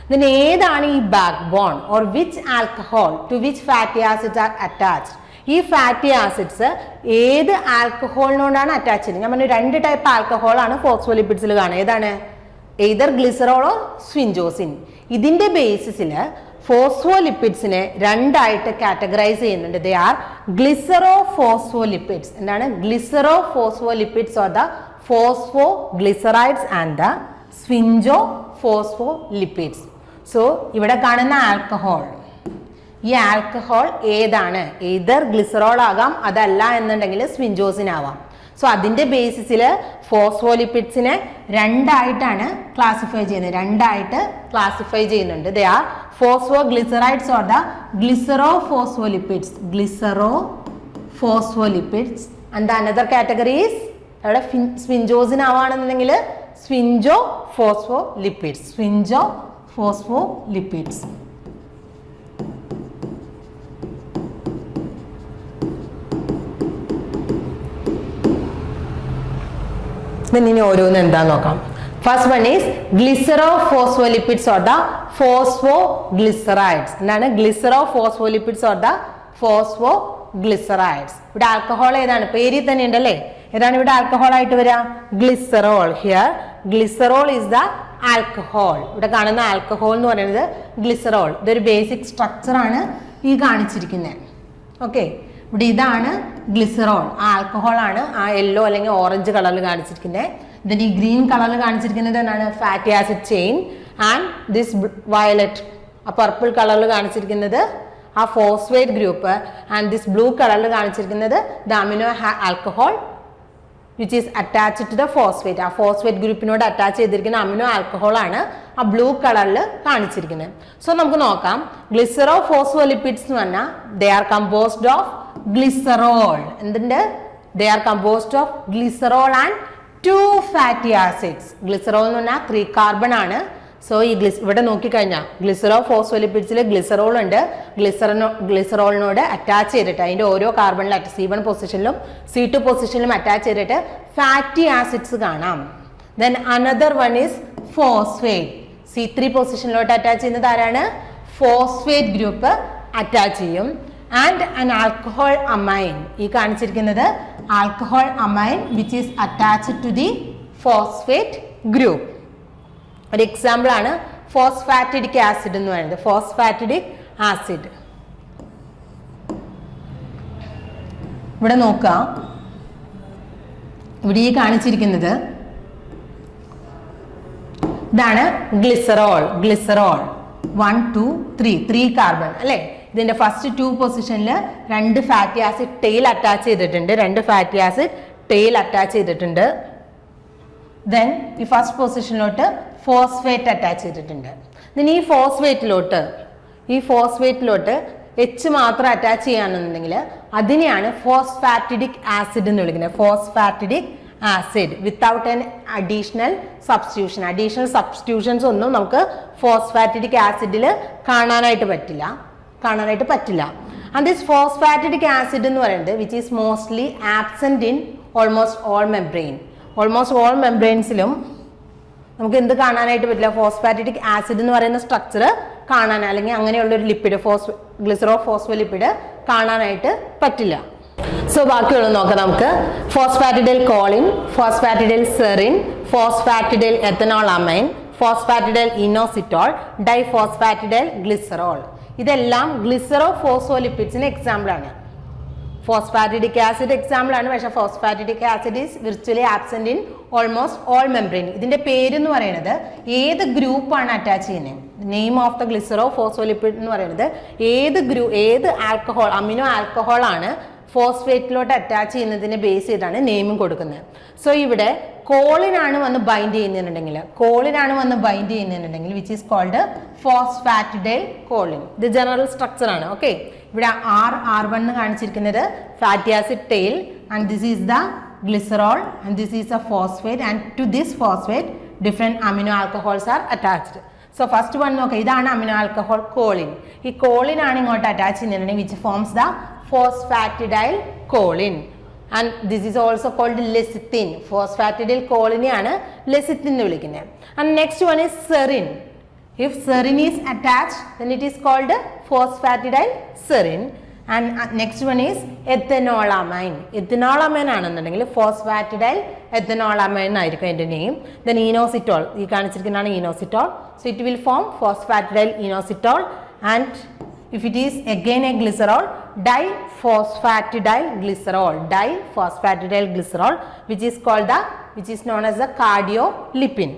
then ഏതാണ് ഈ backbone or which alcohol to which fatty acids are attached? ഈ ഫാറ്റി ആസിഡ്സ് ഏത് ആൽക്കഹോളിനോടാണ് അറ്റാച്ച് ചെയ്യുന്നത്? ഞാൻ പറഞ്ഞു 2 ടൈപ്പ് ആൽക്കഹോൾ ആണ് ഫോസ്ഫോലിപ്പിഡ്സിൽ കാണുക. ഏതാണ്? എയ്തർ ഗ്ലിസറോളോ സ്ഫിൻജോസിൻ. ഇതിന്റെ ബേസിസിൽ ഫോസ്ഫോലിപ്പിഡ്സിനെ 2 ആയിട്ട് കാറ്റഗറൈസ് ചെയ്യുന്നുണ്ട്. They are glycero phospholipids. എന്താണ്? Glycero phospholipids or the phosphoglycerides and the sphingo phospholipids. So ഇവിടെ കാണുന്ന ആൽക്കഹോൾ, ഈ ആൽക്കഹോൾ ഏതാണ്? എയ്തർ ഗ്ലിസറോൾ ആകാം, അതല്ല എന്നുണ്ടെങ്കിൽ സ്ഫിൻജോസിൻ ആവാം. സോ അതിന്റെ ബേസിസിൽ ഫോസ്ഫോലിപ്പിഡ്സിനെ 2 ആയിട്ടാണ് ക്ലാസിഫൈ ചെയ്യുന്നത്. 2 ആയിട്ട് ക്ലാസിഫൈ ചെയ്യുന്നുണ്ട്. They are phosphoglycerides or the glycero phospholipids. Glycero phospholipids. And another category is അവിടെ സ്ഫിൻജോസിൻ ആവാണെന്നുണ്ടെങ്കിൽ സ്ഫിൻജോ ഫോസ്ഫോലിപ്പിഡ്സ്. സ്ഫിൻജോ ഫോസ്ഫോലിപ്പിഡ്സ്. ഇനി ഓരോന്ന് എന്താന്ന് നോക്കാം. First one is glycero phospholipids or the phosphoglycerides. എന്താണ്? Glycero phospholipids or the phosphoglycerides. ഇവിടെ ആൽക്കഹോൾ ഏതാണ്? പേരിൽ തന്നെ ഉണ്ടല്ലേ. ഏതാണ് ഇവിടെ ആൽക്കഹോൾ ആയിട്ട് വരിക? Glycerol. Here glycerol is the alcohol. ഇവിടെ കാണുന്ന ആൽക്കഹോൾ എന്ന് പറയുന്നത് ഗ്ലിസറോൾ. ഇതൊരു ബേസിക് സ്ട്രക്ചർ ആണ് ഈ കാണിച്ചിരിക്കുന്നത്. ഓക്കെ, ഇവിടെ ഇതാണ് ഗ്ലിസറോൾ. ആ ആൽക്കഹോൾ ആണ് ആ യെല്ലോ അല്ലെങ്കിൽ ഓറഞ്ച് കളറിൽ കാണിച്ചിരിക്കുന്നത്. ഇതിന് ഈ ഗ്രീൻ കളറിൽ കാണിച്ചിരിക്കുന്നത് എന്താണ്? Fatty acid chain. And this violet, ആ പർപ്പിൾ കളറിൽ കാണിച്ചിരിക്കുന്നത് ആ phosphate group. And this blue കളറിൽ കാണിച്ചിരിക്കുന്നത് the amino alcohol which is attached to the phosphate. ആ ഫോസ്ഫേറ്റ് ഗ്രൂപ്പിനോട് അറ്റാച്ച് ചെയ്തിരിക്കുന്ന അമിനോ ആൽക്കഹോൾ ആണ് ആ ബ്ലൂ കളറിൽ കാണിച്ചിരിക്കുന്നത്. സോ നമുക്ക് നോക്കാം. ഗ്ലിസറോ ഫോസ്ഫോലിപ്പിഡ്സ് എന്ന് പറഞ്ഞാൽ they are composed of glycerol. എന്തുണ്ട്? They are composed of glycerol and 2 fatty acids. Glycerol എന്ന് പറഞ്ഞാൽ 3 കാർബൺ ആണ്. സോ ഈ ഇവിടെ നോക്കിക്കഴിഞ്ഞാൽ ഗ്ലിസറോ ഫോസ്ഫോലിപ്പിഡ്സിൽ ഗ്ലിസറോൾ ഉണ്ട്. ഗ്ലിസറോളിനോട് അറ്റാച്ച് ചെയ്തിട്ട് അതിന്റെ ഓരോ കാർബണിലും C1 പൊസിഷനിലും C2 പൊസിഷനിലും അറ്റാച്ച് ചെയ്തിട്ട് ഫാറ്റി ആസിഡ്സ് കാണാം. Then another one is phosphate. C3 പൊസിഷനിലോട്ട് അറ്റാച്ച് ചെയ്യുന്നത് ആരാണ്? ഫോസ്ഫേറ്റ് ഗ്രൂപ്പ് അറ്റാച്ച് ചെയ്യും. And an alcohol amine. ഈ കാണിച്ചിരിക്കുന്നത് alcohol amine which is attached to the phosphate group. ഒരു എക്സാമ്പിൾ ആണ് ഫോസ്ഫാറ്റിഡിക് ആസിഡ് എന്ന് പറയുന്നത്. ഫോസ്ഫാറ്റിഡിക് ആസിഡ് ഇവിടെ നോക്കാം. ഇവിടെ ഈ കാണിച്ചിരിക്കുന്നത് ഇതാണ് ഗ്ലിസറോൾ. ഗ്ലിസറോൾ 1 2 3 കാർബൺ അല്ലേ. ഇതിന്റെ ഫസ്റ്റ് 2 പൊസിഷനിൽ 2 ഫാറ്റി ആസിഡ് ടെയിൽ അറ്റാച്ച് ചെയ്തിട്ടുണ്ട്. 2 ഫാറ്റി ആസിഡ് ടെയിൽ അറ്റാച്ച് ചെയ്തിട്ടുണ്ട്. ദെൻ ഈ ഫസ്റ്റ് പൊസിഷനിലോട്ട് ഫോസ്ഫേറ്റ് അറ്റാച്ച് ചെയ്തിട്ടുണ്ട്. ദെൻ ഈ ഫോസ്ഫേറ്റിലോട്ട് എച്ച് മാത്രം അറ്റാച്ച് ചെയ്യാന്നുണ്ടെങ്കിൽ അതിനെയാണ് ഫോസ്ഫാറ്റിഡിക് ആസിഡ് എന്ന് വിളിക്കുന്നത്. Phosphatidic acid without an additional substitution. Additional substitutions ഒന്നും നമുക്ക് ഫോസ്ഫാറ്റിഡിക് ആസിഡിൽ കാണാനായിട്ട് പറ്റില്ല. ആൻഡ് ദിസ് ഫോസ്ഫാറ്റിഡിക് ആസിഡ് എന്ന് പറയുന്നത് which is mostly absent in almost all membrane. Almost all മെംബ്രെയിൻസിലും നമുക്ക് എന്ത് കാണാനായിട്ട് പറ്റില്ല? ഫോസ്ഫാറ്റിഡിക് ആസിഡ് എന്ന് പറയുന്ന സ്ട്രക്ചർ കാണാൻ, അല്ലെങ്കിൽ അങ്ങനെയുള്ള ഒരു ലിപ്പിഡ് ഗ്ലിസറോ ഫോസ്ഫോലിപ്പിഡ് കാണാനായിട്ട് പറ്റില്ല. സോ ബാക്കിയുള്ളത് നോക്കാം നമുക്ക്. Phosphatidyl choline, phosphatidyl serine, phosphatidyl ethanol amine, phosphatidyl inositol, diphosphatidyl glycerol. ഇതെല്ലാം ഗ്ലിസറോ ഫോസ്ഫോലിപ്പിഡ്സിന് എക്സാമ്പിൾ ആണ്. ഫോസ്ഫാറ്റിഡിക് ആസിഡ് എക്സാമ്പിൾ ആണ്, പക്ഷേ phosphatidic acid is virtually absent in almost all membrane. ഇതിന്റെ പേര് എന്ന് പറയുന്നത് ഏത് ഗ്രൂപ്പാണ് അറ്റാച്ച് ചെയ്യുന്നത്, name of the glycero phospholipid എന്ന് പറയുന്നത് ഏത് ആൽക്കഹോൾ, അമിനോ ആൽക്കഹോൾ ആണ് ഫോസ്ഫേറ്റിലോട്ട് അറ്റാച്ച് ചെയ്യുന്നതിനെ ബേസ് ചെയ്താണ് നെയിമും കൊടുക്കുന്നത്. സോ ഇവിടെ കോളിനാണ് വന്ന് ബൈൻഡ് ചെയ്യുന്നുണ്ടെങ്കിൽ which is called phosphatidyl choline. ഇത് ജനറൽ സ്ട്രക്ചർ ആണ്. ഓക്കെ, ഇവിടെ R1 എന്ന് കാണിച്ചിരിക്കുന്നത് fatty acid tail, and this is the glycerol and this is a phosphate, and to this phosphate different amino alcohols are attached. So first one നോക്കാം, ഇതാണ് amino alcohol choline. ഈ choline ആണ് ഇങ്ങോട്ട് attach ചെയ്യുന്നത് which forms the phosphatidyl choline, and this is also called lecithin. phosphatidyl choline ആണ് lecithin എന്ന് വിളിക്കുന്നത്. And next one is serine. If serine is attached, then it is called phosphatidyl serine. And next one is ethanolamine. ethanolamine ആണെന്നുണ്ടെങ്കിൽ ഫോസ്ഫാറ്റിഡൈൽ എത്തനോളമൈൻ ആയിരിക്കും അതിന്റെ name. Then inositol, ഈ കാണിച്ചിരിക്കുന്നതാണ് inositol. So it will form phosphatidyl inositol. And if it is again a glycerol, diphosphatidyl glycerol, which is known as the cardiolipin.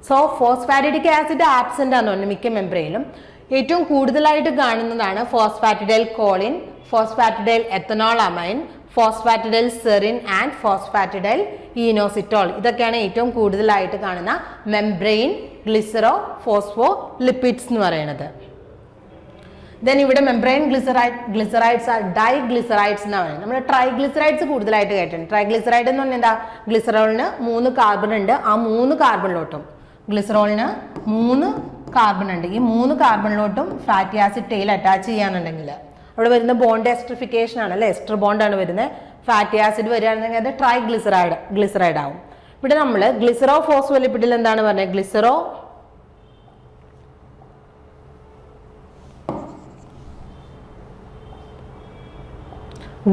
So phosphatidic acid absent ആണ് മിക്ക മെംബ്രെയിനിലും. ഏറ്റവും കൂടുതലായിട്ട് കാണുന്നതാണ് phosphatidyl choline, phosphatidyl ethanol amine, phosphatidyl serine and phosphatidyl inositol. ഇതൊക്കെയാണ് ഏറ്റവും കൂടുതലായിട്ട് കാണുന്ന membrane glycero phospho lipids എന്ന് പറയുന്നത്. ദെൻ ഇവിടെ മെംബ്രെയിൻ ഗ്ലിസറൈഡ്സ് ആർ ഡൈഗ്ലിസറൈഡ്സ് എന്ന് പറയുന്നത്. നമ്മൾ ട്രൈഗ്ലിസറൈഡ്സ് കൂടുതലായിട്ട് കേട്ടിട്ടുണ്ട്. ട്രൈഗ്ലിസറൈഡ് എന്ന് പറഞ്ഞാൽ എന്താ? ഗ്ലിസറോളിന് 3 കാർബൺ ഉണ്ട്. ആ 3 കാർബണിലോട്ടും ഗ്ലിസറോളിന് 3 കാർബൺ ഉണ്ട്. ഈ 3 കാർബണിലോട്ടും ഫാറ്റി ആസിഡ് ടെയിൽ അറ്റാച്ച് ചെയ്യാന്നുണ്ടെങ്കിൽ അവിടെ വരുന്ന ബോണ്ട് എസ്ട്രിഫിക്കേഷൻ ആണ് അല്ലേ, എസ്റ്റർ ബോണ്ടാണ് വരുന്നത്. ഫാറ്റി ആസിഡ് വരികയാണെന്നുണ്ടെങ്കിൽ അത് ട്രൈഗ്ലിസറൈഡ് ആവും. ഇവിടെ നമ്മൾ ഗ്ലിസറോ ഫോസ്ഫോലിപ്പിഡിൽ എന്താണ് പറഞ്ഞത്?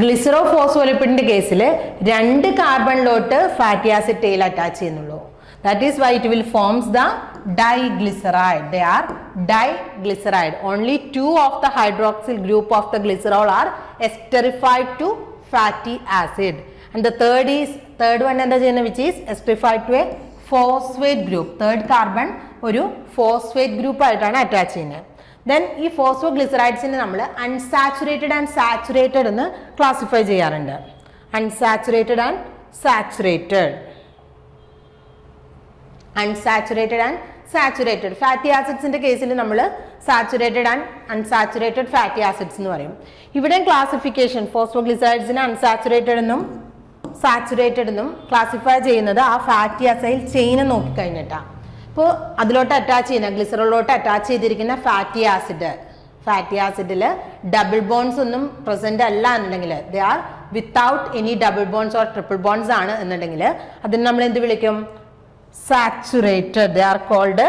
ഗ്ലിസറോ ഫോസ്ഫോലിപ്പിഡിന്റെ കേസിൽ 2 കാർബണിലോട്ട് ഫാറ്റി ആസിഡ് ടെയിൽ അറ്റാച്ച് ചെയ്യുന്നുള്ളൂ. That is why it will forms the diglyceride. They are diglyceride. Only 2 of the hydroxyl group of the glycerol are esterified to fatty acid. And the third one എന്താ ചെയ്യുന്നത്? Which is esterified to a phosphate group. Third carbon ഒരു phosphate group ആയിട്ടാണ് attach ചെയ്യുന്നത്. Then ഈ ഫോസ്ഫോഗ്ലിസറൈഡ്സിനെ നമ്മൾ unsaturated and saturated എന്ന് classify ചെയ്യാറുണ്ട്. Unsaturated and saturated fatty ആസിഡ്സിന്റെ കേസിൽ നമ്മൾ saturated and unsaturated fatty acids എന്ന് പറയും. ഇവിടെ ക്ലാസിഫിക്കേഷൻ ഫോസ്ഫോഗ്ലിസറൈഡ്സിനെ അൺസാച്ചുറേറ്റഡ് എന്നും സാച്ചുറേറ്റഡ് എന്നും ക്ലാസിഫൈ ചെയ്യുന്നത് ആ ഫാറ്റി അസൈൽ ചെയിനെ നോക്കിക്കഴിഞ്ഞിട്ടാണ്. ഇപ്പോൾ അതിലോട്ട് അറ്റാച്ച് ചെയ്യുന്ന ഗ്ലിസറോളിലോട്ട് അറ്റാച്ച് ചെയ്തിരിക്കുന്ന ഫാറ്റി ആസിഡിൽ ഡബിൾ ബോൺസ് ഒന്നും പ്രസന്റ് അല്ല എന്നുണ്ടെങ്കിൽ, they are without any double bonds or triple bonds ആണ് എന്നുണ്ടെങ്കിൽ അതിന് നമ്മൾ എന്ത് വിളിക്കും? Saturated. They are called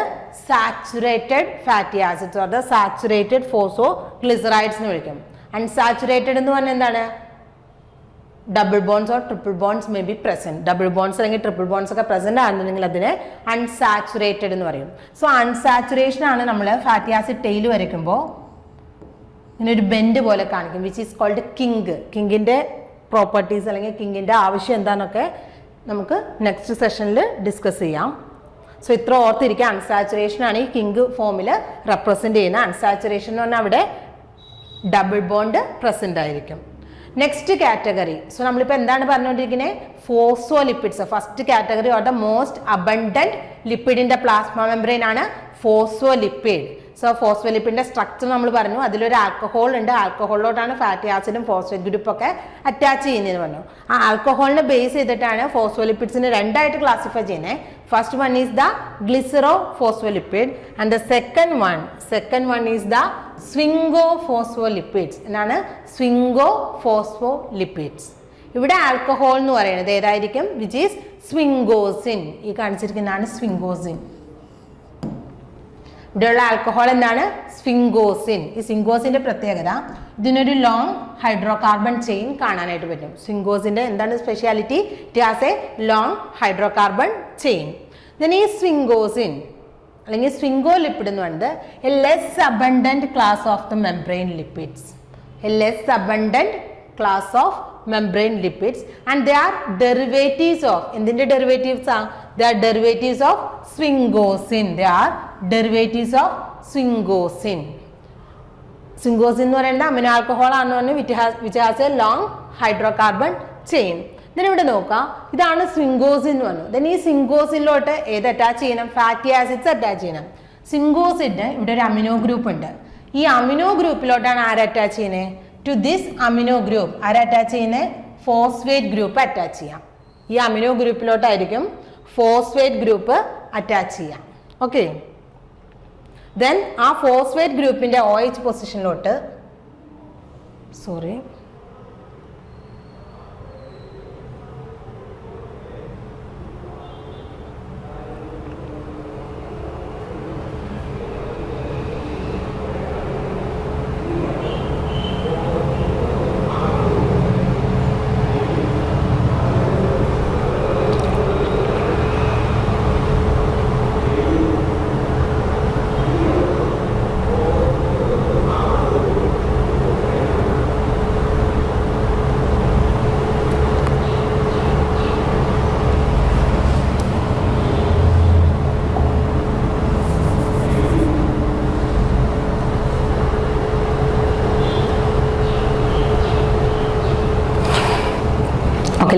saturated fatty acids or the saturated phosphoglycerides എന്ന് വിളിക്കും. അൺസാച്ചുറേറ്റഡ് എന്ന് പറഞ്ഞാൽ എന്താണ്? Double bonds or triple bonds may be present. Double bonds അല്ലെങ്കിൽ ട്രിപ്പിൾ ബോൺസ് ഒക്കെ പ്രസന്റ് ആണെന്നുണ്ടെങ്കിൽ അതിനെ അൺസാച്ചുറേറ്റഡ് എന്ന് പറയും. സോ അൺസാച്ചുറേഷൻ ആണ് നമ്മൾ ഫാറ്റി ആസിഡ് ടെയിൽ വരയ്ക്കുമ്പോൾ ഇങ്ങനെ ഒരു ബെൻഡ് പോലെ കാണിക്കും, വിച്ച് ഈസ് കോൾഡ് കിങ്ക്. കിങ്കിന്റെ പ്രോപ്പർട്ടീസ് അല്ലെങ്കിൽ കിങ്കിന്റെ ആവശ്യം എന്താണെന്നൊക്കെ നമുക്ക് നെക്സ്റ്റ് സെഷനിൽ ഡിസ്കസ് ചെയ്യാം. സോ ഇത്ര ഓർത്തിരിക്കുക, അൺസാച്ചുറേഷൻ ആണ് ഈ കിങ്ക് ഫോമിൽ റെപ്രസെന്റ് ചെയ്യുന്നത്. അൺസാച്ചുറേഷൻ എന്ന് പറഞ്ഞാൽ അവിടെ ഡബിൾ ബോണ്ട് പ്രസന്റ് ആയിരിക്കും. നെക്സ്റ്റ് കാറ്റഗറി, സോ നമ്മളിപ്പോൾ എന്താണ് പറഞ്ഞുകൊണ്ടിരിക്കുന്നത്? Phospholipids. First category or the most abundant lipid in the plasma membrane ആണ് ഫോസ്ഫോലിപ്പിഡ്. സോ ഫോസ്ഫോലിപ്പിഡിന്റെ സ്ട്രക്ചർ നമ്മൾ പറഞ്ഞു, അതിലൊരു ആൽക്കഹോൾ ഉണ്ട്. ആൽക്കഹോളിലോട്ടാണ് ഫാറ്റി ആസിഡും ഫോസ്ഫേറ്റ് ഗ്രൂപ്പ് ഒക്കെ അറ്റാച്ച് ചെയ്യുന്നതെന്ന് പറഞ്ഞു. ആ ആൽക്കഹോളിനെ ബേസ് ചെയ്തിട്ടാണ് ഫോസ്ഫോലിപ്പിഡ്സിനെ രണ്ടായിട്ട് ക്ലാസിഫൈ ചെയ്യുന്നത്. First one is the glycero phospholipid and the second one is the sphingo phospholipids. എന്നാണ് സ്വിംഗോ ഫോസ്ഫോലിപ്പിഡ്സ്. ഇവിടെ ആൽക്കഹോൾ എന്ന് പറയുന്നത് ഏതായിരിക്കും? Which is sphingosine. ഈ കാണിച്ചിരിക്കുന്നതാണ് സ്വിംഗോസിൻ. ഇവിടെയുള്ള ആൽക്കഹോൾ എന്താണ്? സ്വിംഗോസിൻ. ഈ സ്വിംഗോസിന്റെ പ്രത്യേകത, ഇതിനൊരു ലോങ് ഹൈഡ്രോ കാർബൺ ചെയിൻ കാണാനായിട്ട് പറ്റും. സ്വിംഗോസിന്റെ എന്താണ് speciality? It has A long hydro carbon chain. ഈ സ്വിംഗോസിൻ അല്ലെങ്കിൽ സ്വിംഗോ ലിപ്പിഡ് എന്ന് പറയുന്നത് A less abundant class of the membrane lipids. A less abundant class of membrane lipids and they are derivatives of endinte derivatives are they are derivatives of sphingosine. They are derivatives of sphingosine. Sphingosine എന്ന് പറയുന്നത് amino alcohol ആണ് പറഞ്ഞ് which has a long hydrocarbon chain. then ഇവിടെ നോക്കാം, ഇതാണ് സ്വിംഗോസിൻ എന്ന് പറഞ്ഞു. then ഈ സ്വിംഗോസിനിലോട്ട് ഏത് അറ്റാച്ച് ചെയ്യണം? ഫാറ്റി ആസിഡ്സ് അറ്റാച്ച് ചെയ്യണം. സ്വിംഗോസിന് ഇവിടെ ഒരു അമിനോ ഗ്രൂപ്പ് ഉണ്ട്. ഈ അമിനോ ഗ്രൂപ്പിലോട്ടാണ് ആര് അറ്റാച്ച് ചെയ്യുന്നത്? ടു ദിസ് അമിനോ ഗ്രൂപ്പ് ആര് അറ്റാച്ച് ചെയ്യുന്നത്? ഫോസ്ഫേറ്റ് ഗ്രൂപ്പ് അറ്റാച്ച് ചെയ്യാം. ഈ അമിനോ ഗ്രൂപ്പിലോട്ടായിരിക്കും ഫോസ്ഫേറ്റ് ഗ്രൂപ്പ് അറ്റാച്ച് ചെയ്യാം. ഓക്കെ, ദെൻ ആ ഫോസ്ഫേറ്റ് ഗ്രൂപ്പിന്റെ OH പൊസിഷനിലോട്ട്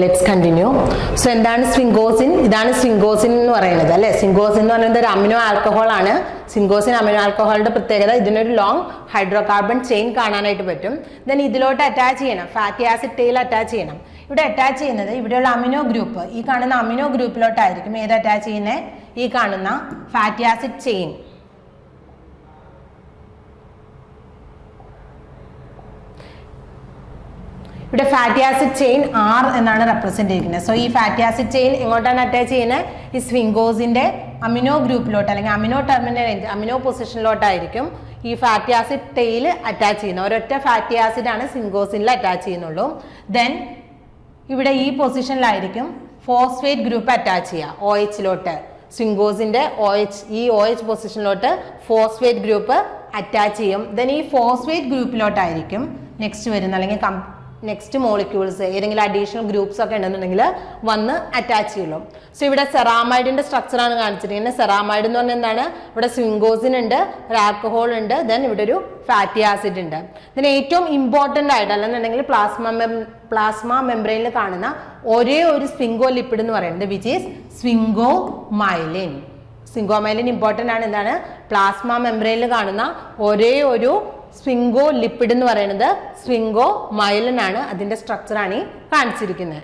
ലെറ്റ്സ് കണ്ടിന്യൂ. സോ എന്താണ് സ്വിംഗോസിൻ? ഇതാണ് സ്വിംഗോസിൻ എന്ന് പറയുന്നത് അല്ലെ. സ്വിംഗോസിൻ എന്ന് പറയുന്നത് ഒരു അമിനോ ആൽക്കഹോൾ ആണ്. സ്വിംഗോസിൻ അമിനോ ആൽക്കഹോളിന്റെ പ്രത്യേകത ഇതിനൊരു ലോങ് ഹൈഡ്രോ കാർബൺ ചെയിൻ കാണാനായിട്ട് പറ്റും. ദെൻ ഇതിലോട്ട് അറ്റാച്ച് ചെയ്യണം, ഫാറ്റി ആസിഡ് ടെയിൽ അറ്റാച്ച് ചെയ്യണം. ഇവിടെ അറ്റാച്ച് ചെയ്യുന്നത് ഇവിടെയുള്ള അമിനോ ഗ്രൂപ്പ്, ഈ കാണുന്ന അമിനോ ഗ്രൂപ്പിലോട്ടായിരിക്കും ഏത് അറ്റാച്ച് ചെയ്യുന്നത്? ഈ കാണുന്ന ഫാറ്റി ആസിഡ് ചെയിൻ. ഇവിടെ ഫാറ്റി ആസിഡ് ചെയിൻ R എന്നാണ് റെപ്രസെന്റ് ചെയ്യുന്നത്. സോ ഈ ഫാറ്റി ആസിഡ് ചെയിൻ എങ്ങോട്ടാണ് അറ്റാച്ച് ചെയ്യുന്നത്? ഈ സ്വിംഗോസിന്റെ അമിനോ ഗ്രൂപ്പിലോട്ട് അല്ലെങ്കിൽ അമിനോ ടെർമിനൽ അമിനോ പൊസിഷനിലോട്ടായിരിക്കും ഈ ഫാറ്റി ആസിഡ് ടെയിൽ അറ്റാച്ച് ചെയ്യുന്നത്. ഒരൊറ്റ ഫാറ്റി ആസിഡ് ആണ് സ്വിംഗോസിനിൽ അറ്റാച്ച് ചെയ്യുന്നുള്ളൂ. ദെൻ ഇവിടെ ഈ പൊസിഷനിലായിരിക്കും ഫോസ്ഫേറ്റ് ഗ്രൂപ്പ് അറ്റാച്ച് ചെയ്യുക OHലോട്ട്. സ്വിംഗോസിന്റെ ഈ OH പൊസിഷനിലോട്ട് ഫോസ്ഫേറ്റ് ഗ്രൂപ്പ് അറ്റാച്ച് ചെയ്യും. ദെൻ ഈ ഫോസ്ഫേറ്റ് ഗ്രൂപ്പിലോട്ടായിരിക്കും നെക്സ്റ്റ് വരുന്ന അല്ലെങ്കിൽ നെക്സ്റ്റ് മോളിക്യൂൾസ് ഏതെങ്കിലും അഡീഷണൽ ഗ്രൂപ്പ്സ് ഒക്കെ ഉണ്ടെന്നുണ്ടെങ്കിൽ വന്ന് അറ്റാച്ച് ചെയ്യുള്ളൂ. സോ ഇവിടെ സെറാമൈഡിന്റെ സ്ട്രക്ചറാണ് കാണിച്ചിരിക്കുന്നത്. സെറാമൈഡ് എന്ന് പറഞ്ഞാൽ എന്താണ്? ഇവിടെ സ്വിംഗോസിൻ ഉണ്ട്, ഒരു ആൽക്കഹോൾ ഉണ്ട്, ദെൻ ഇവിടെ ഒരു ഫാറ്റി ആസിഡ് ഉണ്ട്. ഇതിന് ഏറ്റവും ഇമ്പോർട്ടൻ്റ് ആയിട്ട് അല്ലെന്നുണ്ടെങ്കിൽ പ്ലാസ്മ മെംബ്രെയിനിൽ കാണുന്ന ഒരേ ഒരു സ്വിംഗോ ലിപ്പിഡ് എന്ന് പറയുന്നത് വിച്ച് ഈസ് സ്വിംഗോമൈലിൻ. സ്വിംഗോമൈലിൻ ഇമ്പോർട്ടൻ്റ് ആണ്. എന്താണ്? പ്ലാസ്മ മെംബ്രെയിനിൽ കാണുന്ന ഒരേ ഒരു സ്വിംഗോ ലിപ്പിഡ് എന്ന് പറയുന്നത് സ്വിംഗോമൈലിൻ ആണ്. അതിന്റെ സ്ട്രക്ചറാണ് ഈ കാണിച്ചിരിക്കുന്നത്.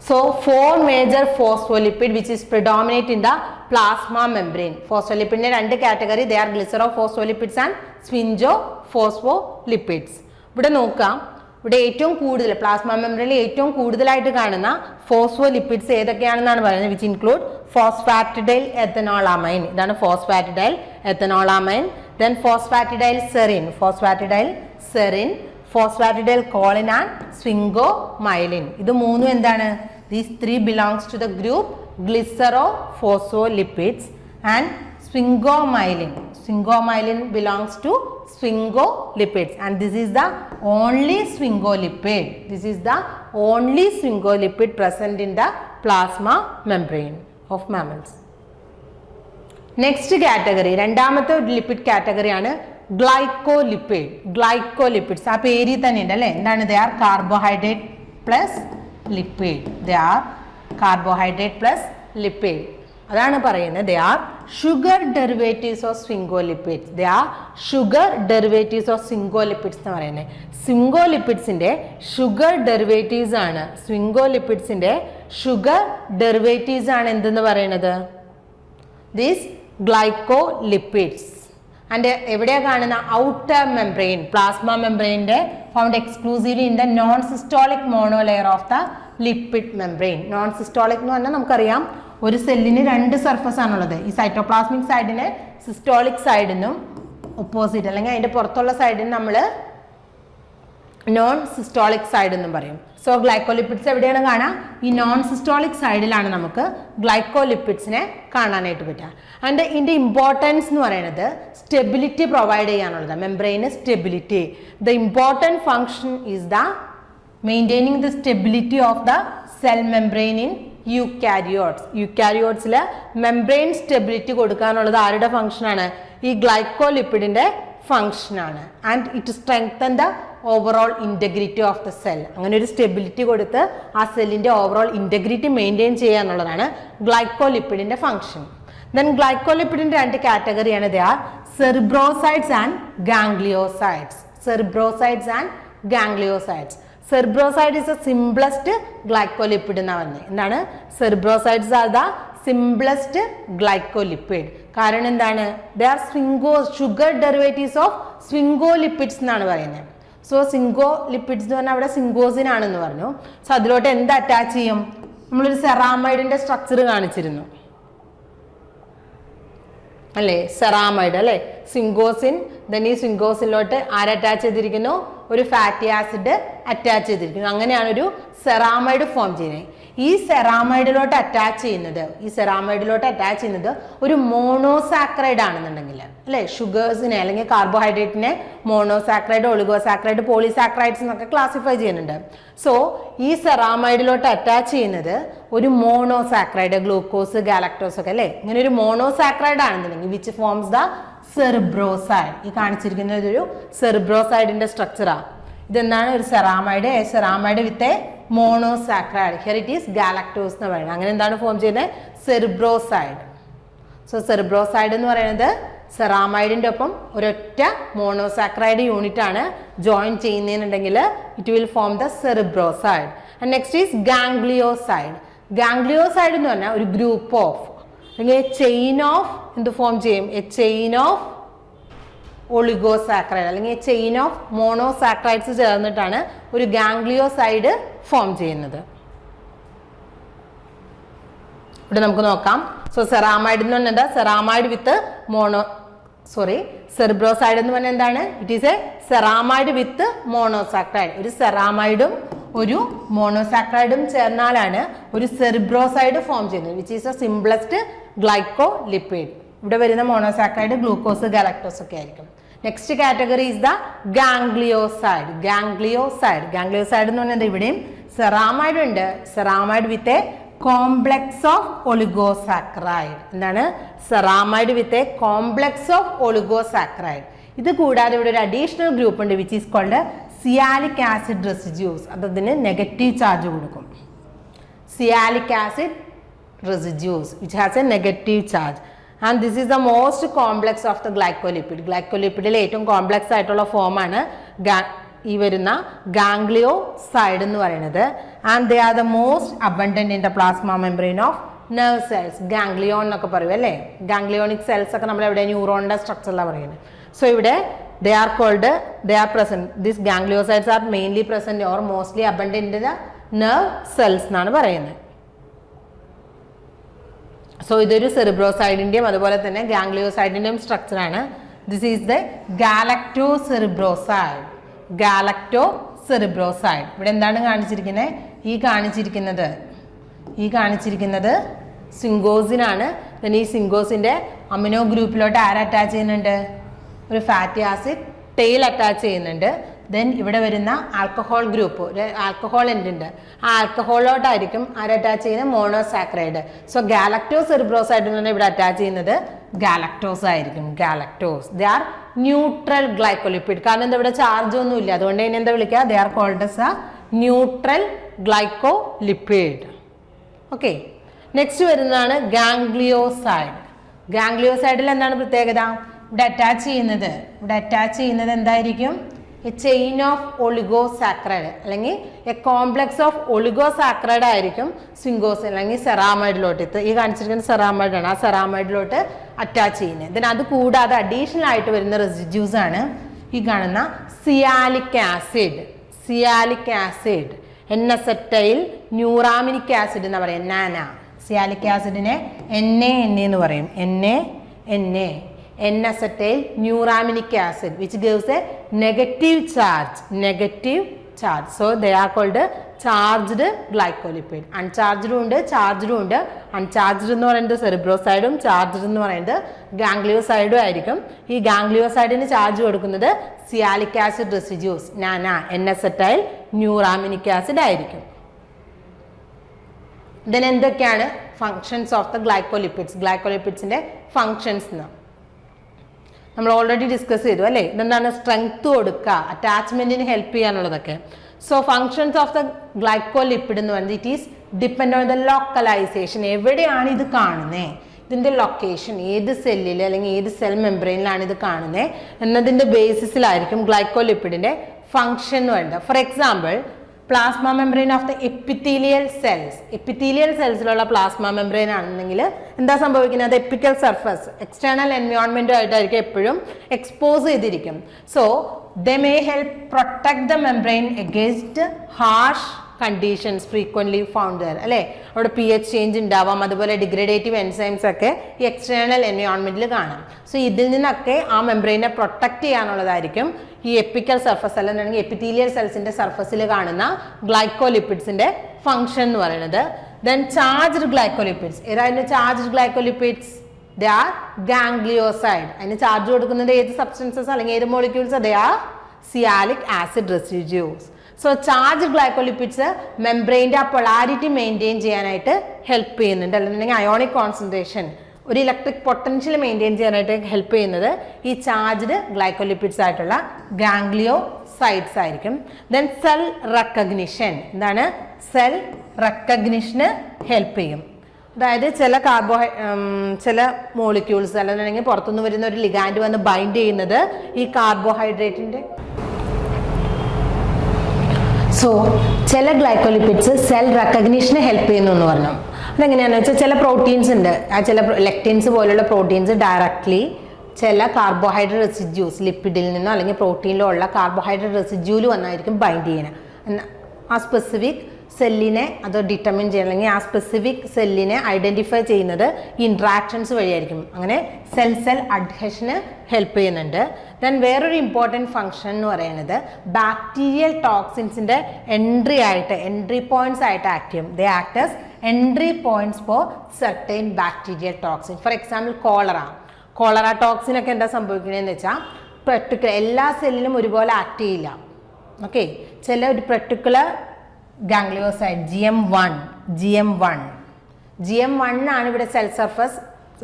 So 4 major phospholipid which is predominate in the plasma membrane. Phospholipid രണ്ട് category, they are glycerophospholipids and sphingophospholipid. ഇവിടെ നോക്കാം, ഇവിടെ ഏറ്റവും കൂടുതൽ പ്ലാസ്മ മെംബ്രെയിനിൽ ഏറ്റവും കൂടുതലായിട്ട് കാണുന്ന ഫോസ്ഫോലിപ്പിഡ്സ് ഏതൊക്കെയാണെന്നാണ് പറയുന്നത്. Which include phosphatidyl ethanolamine. ഇതാണ് phosphatidyl എത്തനോളാമൈൻ. Then phosphatidyl serine, phosphatidylcholine and sphingomyelin. ഇത് മൂന്നും എന്താണ്? These three belongs to the group glycerophospholipids and sphingomyelin belongs to sphingolipids, and this is the only sphingolipid present in the plasma membrane of mammals. Next category, രണ്ടാമത്തെ ഒരു lipid category ആണ് ഗ്ലൈക്കോലിപ്പിഡ്സ്. ആ പേരിൽ തന്നെ ഉണ്ട് അല്ലേ? എന്താണ്? They are carbohydrate plus lipid. അതാണ് പറയുന്നത് they are sugar derivatives of sphingolipids. എന്ന് പറയുന്നത് സ്ഫിംഗോലിപ്പിഡ്സിന്റെ ഷുഗർ ഡെറിവേറ്റീവ്സ് ആണ്. സ്ഫിംഗോലിപ്പിഡ്സിന്റെ ഷുഗർ ഡെറിവേറ്റീവ്സ് ആണ് എന്തെന്ന് പറയുന്നത്? ദീസ് ഗ്ലൈക്കോലിപ്പിഡ്സ്. ആൻഡ് എവിടെയാണ് കാണുന്ന? ഔട്ടർ മെംബ്രെയിൻ, പ്ലാസ്മ മെംബ്രെയിൻ്റെ found exclusively in the non cytosolic monolayer of the lipid membrane. Non cytosolic എന്ന് പറഞ്ഞാൽ നമുക്കറിയാം ഒരു സെല്ലിന് രണ്ട് സർഫസ് ആണുള്ളത്. ഈ സൈറ്റോപ്ലാസ്മിക് സൈഡിന് സിസ്റ്റോളിക് സൈഡിനും ഓപ്പോസിറ്റ് അല്ലെങ്കിൽ അതിൻ്റെ പുറത്തുള്ള സൈഡിന് നമ്മൾ നോൺ സിസ്റ്റോളിക് സൈഡ് എന്നും പറയും. സോ ഗ്ലൈക്കോലിപ്പിഡ്സ് എവിടെയാണ് കാണാം? ഈ നോൺ സിസ്റ്റോളിക് സൈഡിലാണ് നമുക്ക് ഗ്ലൈക്കോലിപ്പിഡ്സിനെ കാണാനായിട്ട് പറ്റുക. ആൻഡ് ഇതിൻ്റെ ഇമ്പോർട്ടൻസ് എന്ന് പറയുന്നത് സ്റ്റെബിലിറ്റി പ്രൊവൈഡ് ചെയ്യാനുള്ളത്. മെംബ്രെയിന് stability. The important function is the maintaining the stability of the cell membrane in യൂക്കാരിയോട്സിൽ മെംബ്രെയിൻ സ്റ്റെബിലിറ്റി കൊടുക്കാനുള്ളത് ആരുടെ ഫങ്ഷനാണ്? ഈ ഗ്ലൈക്കോലിപ്പിഡിൻ്റെ ഫങ്ഷനാണ്. And it strengthen the overall integrity of the cell. അങ്ങനെ ഒരു സ്റ്റെബിലിറ്റി കൊടുത്ത് ആ സെല്ലിൻ്റെ ഓവറോൾ ഇൻറ്റഗ്രിറ്റി മെയിൻറ്റെയിൻ ചെയ്യുക എന്നുള്ളതാണ് ഗ്ലൈക്കോലിപ്പിഡിൻ്റെ ഫങ്ഷൻ. ദെൻ ഗ്ലൈക്കോലിപ്പിഡിൻ്റെ രണ്ട് കാറ്റഗറിയാണ്. They are cerebrosides and gangliosides. Cerebroside is the simplest glycolipid എന്നാണ് പറഞ്ഞത്. എന്താണ്? Cerebrosides are the simplest glycolipid. കാരണം എന്താണ്? They are sugar derivatives of sphingolipids എന്നാണ് പറയുന്നത്. സോ സ്ഫിംഗോലിപ്പിഡ്സ് എന്ന് പറഞ്ഞാൽ അവിടെ സിംഗോസിൻ ആണെന്ന് പറഞ്ഞു. സോ അതിലോട്ട് എന്ത് അറ്റാച്ച് ചെയ്യും? നമ്മളൊരു സെറാമൈഡിന്റെ സ്ട്രക്ചർ കാണിച്ചിരുന്നു അല്ലേ? സെറാമൈഡ് അല്ലേ? സ്വിംഗോസിൻ. ദെൻ ഈ സ്വിംഗോസിനിലോട്ട് ആര് അറ്റാച്ച് ചെയ്തിരിക്കുന്നു? ഒരു ഫാറ്റി ആസിഡ് അറ്റാച്ച് ചെയ്തിരിക്കുന്നു. അങ്ങനെയാണ് ഒരു സെറാമൈഡ് ഫോം ചെയ്യുന്നത്. ഈ സെറാമൈഡിലോട്ട് അറ്റാച്ച് ചെയ്യുന്നത് ഒരു മോണോസാക്രൈഡ് ആണെന്നുണ്ടെങ്കിൽ അല്ലേ? ഷുഗേഴ്സിനെ അല്ലെങ്കിൽ കാർബോഹൈഡ്രേറ്റിനെ മോണോസാക്രൈഡ്, ഒളിഗോസാക്രൈഡ്, പോളിസാക്രൈഡ്സ് എന്നൊക്കെ ക്ലാസിഫൈ ചെയ്യുന്നുണ്ട്. സോ ഈ സെറാമൈഡിലോട്ട് അറ്റാച്ച് ചെയ്യുന്നത് ഒരു മോണോസാക്രൈഡ്, ഗ്ലൂക്കോസ്, ഗാലക്ടോസ് ഒക്കെ അല്ലേ? ഇങ്ങനെ ഒരു മോണോസാക്രൈഡ് ആണെന്നുണ്ടെങ്കിൽ വിച്ച് ഫോംസ് ദ സെറിബ്രോസൈഡ്. ഈ കാണിച്ചിരിക്കുന്നത് ഒരു സെറിബ്രോസൈഡിന്റെ സ്ട്രക്ചറാണ്. ഇതെന്താണ്? ഒരു ceramide with A monosaccharide. Here it is galactose എന്ന് പറയുന്നത്. അങ്ങനെ എന്താണ് ഫോം ചെയ്യുന്നത്? സെറിബ്രോസൈഡ്. സോ സെറിബ്രോസൈഡ് എന്ന് പറയുന്നത് സെറാമൈഡിൻ്റെ ഒപ്പം ഒരൊറ്റ മോണോസാക്രൈഡ് യൂണിറ്റ് ആണ് ജോയിൻ ചെയ്യുന്നതെന്നുണ്ടെങ്കിൽ it will form the cerebroside. And next is ganglioside. Ganglioside എന്ന് പറഞ്ഞാൽ ഒരു ഗ്രൂപ്പ് ഓഫ് അല്ലെങ്കിൽ ചെയിൻ ഓഫ് എന്ത് ഫോം ചെയ്യും? എ ചെയിൻ ഓഫ് ഒളിഗോസാക്രൈഡ് അല്ലെങ്കിൽ ചെയിൻ ഓഫ് മോണോസാക്രൈഡ്സ് ചേർന്നിട്ടാണ് ഒരു ഗാംഗ്ലിയോസൈഡ് ഫോം ചെയ്യുന്നത്. ഇവിടെ നമുക്ക് നോക്കാം. സോ സെറാമൈഡ് എന്ന് പറഞ്ഞാൽ എന്താ? സെറാമൈഡ് വിത്ത് സെറിബ്രോസൈഡ് എന്ന് പറഞ്ഞാൽ എന്താണ്? It is a ceramide with monosaccharide. ഒരു സെറാമൈഡും ഒരു മോണോസാക്രൈഡും ചേർന്നാലാണ് ഒരു സെറിബ്രോസൈഡ് ഫോം ചെയ്യുന്നത്, which is a simplest glycolipid. ഇവിടെ വരുന്ന മോണോസാക്രൈഡ് ഗ്ലൂക്കോസ്, ഗാലക്ടോസ് ഒക്കെ ആയിരിക്കും. Next category is the ganglioside. Ganglioside എന്ന് പറഞ്ഞാൽ ഇവിടെയും സെറാമൈഡ് ഉണ്ട്. Ceramide with a complex of oligosaccharide. എന്താണ്? Ceramide with a complex of oligosaccharide. ഇത് കൂടാതെ ഇവിടെ ഒരു അഡീഷണൽ ഗ്രൂപ്പ് ഉണ്ട് which is called sialic acid residues. അതിന് നെഗറ്റീവ് ചാർജ് കൊടുക്കും. Sialic acid residues which has a negative charge. And this is the most complex of the glycolipid. ഗ്ലൈക്കോലിപ്പിഡിലെ ഏറ്റവും complex ആയിട്ടുള്ള ഫോമാണ് ഈ വരുന്ന ഗാംഗ്ലിയോസൈഡ് എന്ന് പറയുന്നത്. And they are the most abundant in the plasma membrane of nerve cells. Ganglion എന്നൊക്കെ പറയും അല്ലേ? ഗാംഗ്ലിയോണിക് സെൽസ് ഒക്കെ നമ്മൾ എവിടെ ന്യൂറോണിന്റെ സ്ട്രക്ചറിലാണ് പറയുന്നത്. സോ ഇവിടെ they are present. These gangliosides are mainly present or mostly abundant in the nerve cells എന്നാണ് പറയുന്നത്. സോ ഇതൊരു സെറിബ്രോസൈഡിൻ്റെയും അതുപോലെ തന്നെ ഗാംഗ്ലിയോസൈഡിൻ്റെയും സ്ട്രക്ചറാണ്. This is the galactocerebroside. Galactocerebroside ഇവിടെ എന്താണ് കാണിച്ചിരിക്കുന്നത്? ഈ കാണിച്ചിരിക്കുന്നത് സിങ്കോസിനാണ്. then ഈ സിങ്കോസിന്റെ അമിനോ ഗ്രൂപ്പിലോട്ട് ആര് അറ്റാച്ച് ചെയ്യുന്നുണ്ട്? ഒരു ഫാറ്റി ആസിഡ് ടെയിൽ അറ്റാച്ച് ചെയ്യുന്നുണ്ട്. ദെൻ ഇവിടെ വരുന്ന ആൽക്കഹോൾ ഗ്രൂപ്പ്, ഒരു ആൽക്കഹോൾ എൻഡ് ഉണ്ട്. ആ ആൽക്കഹോളിലോട്ടായിരിക്കും ആര് അറ്റാച്ച് ചെയ്യുന്നത്? മോണോസാക്രൈഡ്. സോ ഗാലക്ടോസെറിബ്രോസൈഡ് എന്ന് പറഞ്ഞാൽ ഇവിടെ അറ്റാച്ച് ചെയ്യുന്നത് ഗാലക്ടോസ് ആയിരിക്കും. Galactose they are neutral glycolipid. കാരണം എന്താ ഇവിടെ ചാർജ് ഒന്നും ഇല്ല, അതുകൊണ്ട് തന്നെ എന്താ വിളിക്കുക? They are called as a neutral glycolipid. Okay, next വരുന്നതാണ് ഗാംഗ്ലിയോസൈഡ്. ഗാംഗ്ലിയോസൈഡിൽ എന്താണ് പ്രത്യേകത? ഇവിടെ അറ്റാച്ച് ചെയ്യുന്നത് എന്തായിരിക്കും? എ ചെയിൻ ഓഫ് ഒളിഗോസാക്രൈഡ് അല്ലെങ്കിൽ എ കോംപ്ലക്സ് ഓഫ് ഒളിഗോസാക്രൈഡ് ആയിരിക്കും സിങ്കോസ് അല്ലെങ്കിൽ സെറാമൈഡിലോട്ട്. ഈ കാണിച്ചിരിക്കുന്ന സെറാമൈഡാണ്. ആ സെറാമൈഡിലോട്ട് അറ്റാച്ച് ചെയ്യുന്നത്. ദെൻ അത് കൂടാതെ അഡീഷണൽ ആയിട്ട് വരുന്ന റെസിഡ്യൂസ് ആണ് ഈ കാണുന്ന sialic acid, N-acetyl neuraminic acid എന്ന് പറയും. നാന സിയാലിക് ആസിഡിനെ NaNA എന്ന് പറയും. N-acetyl neuraminic acid which gives a negative charge. So they are called charged glycolipid. Uncharged ഉണ്ട്, ചാർജ്ഡ് ഉണ്ട്. അൺചാർജ്ഡ് എന്ന് പറയുന്നത് സെറിബ്രോസൈഡും ചാർജ്ഡ് എന്ന് പറയുന്നത് ഗാംഗ്ലിയോസൈഡും ആയിരിക്കും. ഈ ഗാംഗ്ലിയോസൈഡിന് ചാർജ് കൊടുക്കുന്നത് sialic acid residues NANA N-acetyl neuraminic acid ആയിരിക്കും. ദെൻ എന്തൊക്കെയാണ് ഫങ്ഷൻസ് ഓഫ് ദ ഗ്ലൈക്കോലിപ്പിഡ്സിന്റെ ഫങ്ഷൻസ് എന്ന് നമ്മൾ ഓൾറെഡി ഡിസ്കസ് ചെയ്തു അല്ലേ? ഇതെന്താണ്? സ്ട്രെങ്ത് കൊടുക്കുക, അറ്റാച്ച്മെന്റിന് ഹെൽപ്പ് ചെയ്യാനുള്ളതൊക്കെ. So functions of the glycolipid എന്ന് പറയുന്നത് it is depend on the localization. എവിടെയാണ് ഇത് കാണുന്നത്, ഇതിന്റെ ലൊക്കേഷൻ, ഏത് സെല്ലിൽ അല്ലെങ്കിൽ ഏത് സെൽ മെംബ്രെയിനിലാണ് ഇത് കാണുന്നത് എന്നതിന്റെ ബേസിസിലായിരിക്കും ഗ്ലൈക്കോലിപ്പിഡിന്റെ ഫങ്ഷൻ എന്ന് പറയുന്നത്. For example, plasma membrane of the epithelial സെൽസിലുള്ള പ്ലാസ്മ മെംബ്രെയിൻ ആണെന്നെങ്കിൽ എന്താ സംഭവിക്കുന്നത്? എപ്പിക്കൽ സർഫസ് എക്സ്റ്റേണൽ എൻവയോൺമെന്റുമായിട്ടായിരിക്കും എപ്പോഴും എക്സ്പോസ് ചെയ്തിരിക്കും. So they may help protect the membrane against harsh conditions frequently found there അല്ലേ? അവിടെ pH ചേഞ്ച് ഉണ്ടാവാം, അതുപോലെ ഡിഗ്രഡേറ്റീവ് എൻസൈംസ് ഒക്കെ ഈ എക്സ്റ്റേണൽ എൻവയോൺമെന്റിൽ കാണാം. സോ ഇതിൽ നിന്നൊക്കെ ആ മെംബ്രെയിനെ പ്രൊട്ടക്ട് ചെയ്യാനുള്ളതായിരിക്കും ഈ എപ്പിക്കൽ സർഫസ് അല്ലെങ്കിൽ എപ്പിത്തീലിയൽ സെൽസിന്റെ സർഫസിൽ കാണുന്ന ഗ്ലൈക്കോലിപ്പിഡ്സിന്റെ ഫംഗ്ഷൻ എന്ന് പറയുന്നത്. Then charged glycolipids. ഏതായിരുന്നു ചാർജ്ഡ് ഗ്ലൈക്കോലിപ്പിഡ്സ്? They are ഗാംഗ്ലിയോസൈഡ്. അതിന് ചാർജ് കൊടുക്കുന്നത് ഏത് സബ്സ്റ്റൻസസ് അല്ലെങ്കിൽ ഏത് molecules? They are sialic acid residues. So charge glycolipids മെംബ്രെയിൻ്റെ ആ പൊളാരിറ്റി മെയിൻറ്റെയിൻ ചെയ്യാനായിട്ട് ഹെൽപ്പ് ചെയ്യുന്നുണ്ട്. അല്ലെങ്കിൽ അയോണിക് കോൺസെൻട്രേഷൻ, ഒരു ഇലക്ട്രിക് പൊട്ടൻഷ്യൽ മെയിൻറ്റെയിൻ ചെയ്യാനായിട്ട് ഹെൽപ്പ് ചെയ്യുന്നത് ഈ ചാർജ്ഡ് ഗ്ലൈക്കോലിപ്പിഡ്സ് ആയിട്ടുള്ള ഗാംഗ്ലിയോസൈഡ്സ് ആയിരിക്കും. Then cell recognition. എന്താണ്? സെൽ റെക്കഗ്നിഷന് ഹെൽപ്പ് ചെയ്യും. അതായത് ചില മോളിക്യൂൾസ് അല്ലെങ്കിൽ പുറത്തുനിന്ന് വരുന്ന ഒരു ലിഗാൻഡ് വന്ന് ബൈൻഡ് ചെയ്യുന്നത് ഈ കാർബോഹൈഡ്രേറ്റിന്റെ. സോ ചില ഗ്ലൈക്കോലിപ്പിഡ്സ് സെൽ റെക്കഗ്നിഷന് ഹെൽപ്പ് ചെയ്യുന്നു എന്ന് പറഞ്ഞു. അതെങ്ങനെയാണെന്ന് വെച്ചാൽ ചില പ്രോട്ടീൻസ് ഉണ്ട്, ആ ചില ലെക്റ്റിൻസ് പോലുള്ള പ്രോട്ടീൻസ് ഡയറക്ട്ലി ചില കാർബോഹൈഡ്രേറ്റ് റെസിഡ്യൂസ് ലിപ്പിഡിൽ നിന്നോ അല്ലെങ്കിൽ പ്രോട്ടീനിലോ ഉള്ള കാർബോഹൈഡ്രേറ്റ് റെസിഡ്യൂല് വന്നായിരിക്കും ബൈൻഡ് ചെയ്യണം. ആ സ്പെസിഫിക് സെല്ലിനെ അത് ഡിറ്റർമിൻ ചെയ്യണം, അല്ലെങ്കിൽ ആ സ്പെസിഫിക് സെല്ലിനെ ഐഡന്റിഫൈ ചെയ്യുന്നത് ഇൻട്രാക്ഷൻസ് വഴിയായിരിക്കും. അങ്ങനെ സെൽ അഡ്ഹഷന് ഹെൽപ്പ് ചെയ്യുന്നുണ്ട്. ദെൻ വേറൊരു ഇമ്പോർട്ടൻറ്റ് ഫംഗ്ഷൻ എന്ന് പറയുന്നത് ബാക്ടീരിയൽ ടോക്സിൻസിൻ്റെ എൻട്രി പോയിന്റ്സ് ആയിട്ട് ആക്ട് ചെയ്യും. They act as entry points for certain bacterial toxin. For example cholera toxin ഒക്കെ എന്താ സംഭവിക്കുന്നതെന്ന് വെച്ചാൽ പെർട്ടിക്കുലർ എല്ലാ സെല്ലിലും ഒരുപോലെ ആക്ട് ചെയ്യില്ല. ഓക്കെ, ചില ഒരു പെർട്ടിക്കുലർ ഗാംഗ്ലിയോസൈഡ് GM1 ആണ് ഇവിടെ സെൽ സർഫസ്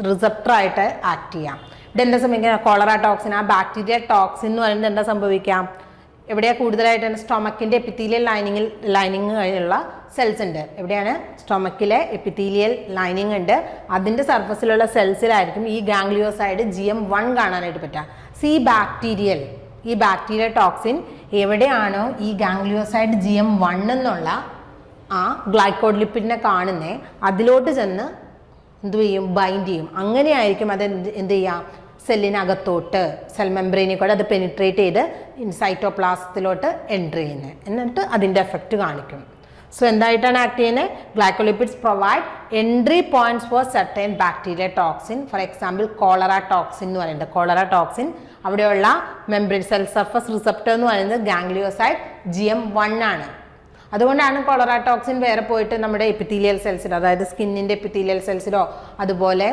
റിസപ്റ്റർ ആയിട്ട് ആക്ട് ചെയ്യാം. ഇവിടെ എന്താ സംഭവിക്കുക? കോളറ ടോക്സിൻ, ആ ബാക്ടീരിയൽ ടോക്സിൻ എന്ന് പറയുന്നത് എന്താ സംഭവിക്കാം? എവിടെയാണ് കൂടുതലായിട്ട്? സ്റ്റൊമക്കിൻ്റെ എപ്പിത്തീലിയൽ ലൈനിങ് കഴിഞ്ഞുള്ള സെൽസ് ഉണ്ട്. എവിടെയാണ്? സ്റ്റൊമക്കിലെ എപ്പിത്തീലിയൽ ലൈനിങ് ഉണ്ട്, അതിൻ്റെ സർഫസിലുള്ള സെൽസിലായിരിക്കും ഈ ഗാംഗ്ലിയോസൈഡ് GM1 കാണാനായിട്ട് പറ്റുക. ഈ ബാക്ടീരിയൽ ടോക്സിൻ എവിടെയാണോ ഈ ഗാംഗ്ലിയോസൈഡ് GM1 എന്നുള്ള ആ ഗ്ലൈക്കോലിപ്പിഡിനെ കാണുന്നത് അതിലോട്ട് ചെന്ന് എന്ത് ചെയ്യും? ബൈൻഡ് ചെയ്യും. അങ്ങനെയായിരിക്കും അത് എന്ത് ചെയ്യാം? സെല്ലിനകത്തോട്ട് സെൽ മെംബ്രെയിനിൽ കൂടെ അത് പെനിട്രേറ്റ് ചെയ്ത് സൈറ്റോപ്ലാസത്തിലോട്ട് എൻട്രി ചെയ്യുന്നത്, എന്നിട്ട് അതിൻ്റെ എഫക്റ്റ് കാണിക്കും. സോ എന്തായിട്ടാണ് ആക്ട് ചെയ്യുന്നത്? Glycolipids provide entry points for certain bacteria toxin. For example cholera toxin എന്ന് പറയുന്നത്. കോളറ ടോക്സിൻ അവിടെയുള്ള മെംബ്രെയിൻ സെൽ സർഫസ് റിസപ്റ്റർ എന്ന് പറയുന്നത് ഗാംഗ്ലിയോസൈഡ് GM1 ആണ്. അതുകൊണ്ടാണ് കോളറ ടോക്സിൻ വേറെ പോയിട്ട് നമ്മുടെ എപ്പിത്തീലിയൽ സെൽസിലോ, അതായത് സ്കിന്നിൻ്റെ എപ്പിത്തീലിയൽ സെൽസിലോ അതുപോലെ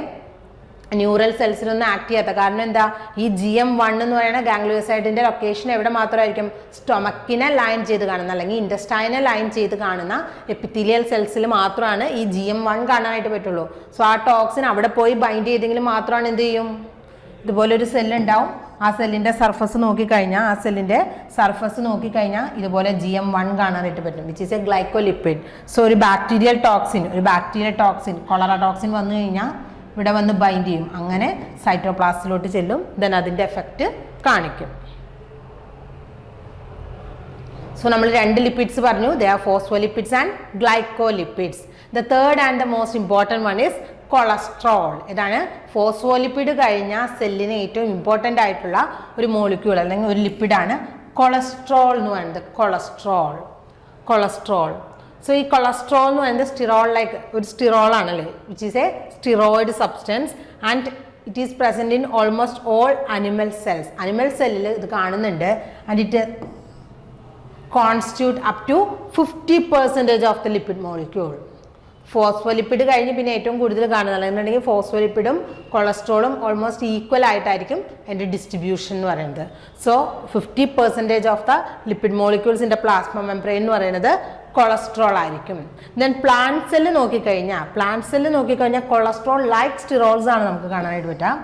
ന്യൂറൽ സെൽസിലൊന്നും ആക്ട് ചെയ്യാത്ത. കാരണം എന്താ, ഈ GM1 എന്ന് പറയുന്ന ഗാംഗ്ലിയോസൈഡിന്റെ ലൊക്കേഷൻ എവിടെ മാത്രമായിരിക്കും? സ്റ്റൊമക്കിനെ ലൈൻ ചെയ്ത് കാണുന്ന അല്ലെങ്കിൽ ഇൻറ്റസ്റ്റൈനെ ലൈൻ ചെയ്ത് കാണുന്ന എപ്പിത്തീലിയൽ സെൽസിൽ മാത്രമാണ് ഈ GM1 കാണാനായിട്ട് പറ്റുള്ളൂ. സോ ആ ടോക്സിൻ അവിടെ പോയി ബൈൻഡ് ചെയ്തെങ്കിൽ മാത്രമാണ് എന്ത് ചെയ്യും, ഇതുപോലൊരു സെല്ലുണ്ടാവും. ആ സെല്ലിൻ്റെ സർഫസ് നോക്കിക്കഴിഞ്ഞാൽ ഇതുപോലെ GM1 കാണാനായിട്ട് പറ്റും, വിച്ച് ഈസ് എ ഗ്ലൈക്കോലിപ്പിഡ്. സോ ഒരു ബാക്ടീരിയൽ ടോക്സിൻ കൊളറ ടോക്സിൻ വന്നു കഴിഞ്ഞാൽ ഇവിടെ വന്ന് ബൈൻഡ് ചെയ്യും, അങ്ങനെ സൈറ്റോപ്ലാസ്റ്റിലോട്ട് ചെല്ലും, ദെൻ അതിൻ്റെ എഫക്റ്റ് കാണിക്കും. സോ നമ്മൾ 2 ലിപ്പിഡ്സ് പറഞ്ഞു, they are phospholipids and glycolipids. The third and the most important one is cholesterol. ഇതാണ് ഫോസ്ഫോലിപ്പിഡ് കഴിഞ്ഞാൽ സെല്ലിന് ഏറ്റവും ഇമ്പോർട്ടൻ്റ് ആയിട്ടുള്ള ഒരു മോളിക്യൂൾ അല്ലെങ്കിൽ ഒരു ലിപ്പിഡാണ് കൊളസ്ട്രോൾ എന്ന് പറയുന്നത്. കൊളസ്ട്രോൾ. സോ ഈ കൊളസ്ട്രോൾ എന്ന് പറയുന്നത് ഒരു സ്റ്റിറോൾ ആണല്ലേ, which is a steroid substance and it is present in almost all animal cells. Animal സെല്ലിൽ ഇത് കാണുന്നുണ്ട്. And it constitute up to 50% of the lipid molecule. Phospholipid കഴിഞ്ഞ് പിന്നെ ഏറ്റവും കൂടുതൽ കാണുന്നത് എന്നുണ്ടെങ്കിൽ ഫോസ്ഫോലിപ്പിഡും കൊളസ്ട്രോളും ഓൾമോസ്റ്റ് ഈക്വൽ ആയിട്ടായിരിക്കും അതിൻ്റെ ഡിസ്ട്രിബ്യൂഷൻ എന്ന് പറയുന്നത്. So 50% of the lipid molecules in the plasma membrane എന്ന് പറയുന്നത് കൊളസ്ട്രോൾ ആയിരിക്കും. ദെൻ പ്ലാന്റ് സെല്ല് നോക്കിക്കഴിഞ്ഞാൽ കൊളസ്ട്രോൾ ലൈക്ക് സ്റ്റിറോൾസ് ആണ് നമുക്ക് കാണാനായിട്ട് പറ്റുക.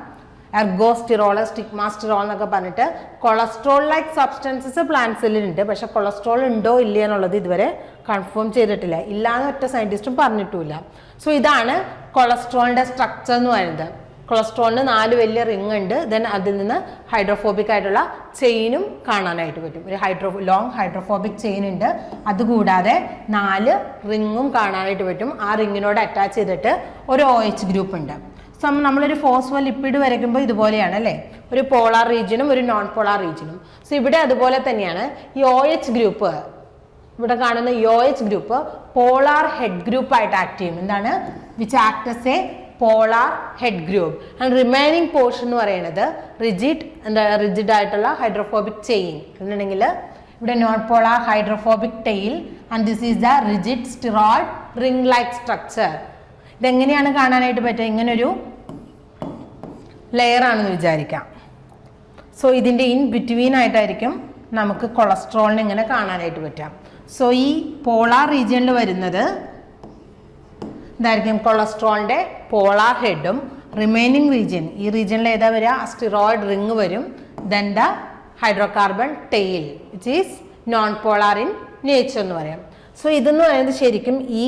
എർഗോസ്റ്റിറോൾ, സ്റ്റിഗ്മാസ്റ്റിറോൾ എന്നൊക്കെ പറഞ്ഞിട്ട് കൊളസ്ട്രോൾ ലൈക്ക് സബ്സ്റ്റൻസസ് പ്ലാന്റ് സെല്ലിലുണ്ട്. പക്ഷെ കൊളസ്ട്രോൾ ഉണ്ടോ ഇല്ല എന്നുള്ളത് ഇതുവരെ കൺഫേം ചെയ്തിട്ടില്ല, ഇല്ലാന്ന് ഒറ്റ സയൻറ്റിസ്റ്റും പറഞ്ഞിട്ടുമില്ല. സോ ഇതാണ് കൊളസ്ട്രോളിൻ്റെ സ്ട്രക്ചർ എന്ന് പറയുന്നത്. കൊളസ്ട്രോളിന് 4 വലിയ റിങ് ഉണ്ട്. ദെൻ അതിൽ നിന്ന് ഹൈഡ്രോഫോബിക് ആയിട്ടുള്ള ചെയിനും കാണാനായിട്ട് പറ്റും. ഒരു ലോങ് ഹൈഡ്രോഫോബിക് ചെയിൻ ഉണ്ട്. അതുകൂടാതെ 4 റിങ്ങും കാണാനായിട്ട് പറ്റും. ആ റിങ്ങിനോട് അറ്റാച്ച് ചെയ്തിട്ട് ഒരു OH ഗ്രൂപ്പ് ഉണ്ട്. സോ നമ്മളൊരു ഫോസ്ഫോലിപ്പിഡ് വരയ്ക്കുമ്പോൾ ഇതുപോലെയാണ് അല്ലേ, ഒരു പോളാർ റീജിയനും ഒരു നോൺ പോളാർ റീജിയനും. സോ ഇവിടെ അതുപോലെ തന്നെയാണ്. ഈ OH ഗ്രൂപ്പ്, ഇവിടെ കാണുന്ന OH group polar head group ആയിട്ട് ആക്ട് ചെയ്യും. എന്താണ്, which act as a polar head group. And remaining portion എന്ന് പറയുന്നത് റിജിഡ് ആയിട്ടുള്ള ഹൈഡ്രോഫോബിക് ചെയിൻ. എന്നുണ്ടെങ്കിൽ ഇവിടെ non polar hydrophobic tail and this is the rigid steroid ring like structure. ഇതെങ്ങനെയാണ് കാണാനായിട്ട് പറ്റുക? ഇങ്ങനൊരു ലെയർ ആണെന്ന് വിചാരിക്കാം. സോ ഇതിൻ്റെ ഇൻ ബിറ്റ്വീൻ ആയിട്ടായിരിക്കും നമുക്ക് കൊളസ്ട്രോളിനെ ഇങ്ങനെ കാണാനായിട്ട് പറ്റാം. സോ ഈ പോളാർ റീജിയനിൽ വരുന്നത് ഇതായിരിക്കും കൊളസ്ട്രോളിൻ്റെ പോളാർ ഹെഡും. റിമൈനിങ് റീജിയൻ, ഈ റീജിയനിൽ ഏതാ വരിക? സ്റ്റിറോയിഡ് റിങ് വരും. Then the hydrocarbon tail which is non polar in nature എന്ന് പറയാം. സോ ഇതെന്ന് പറയുന്നത് ശരിക്കും ഈ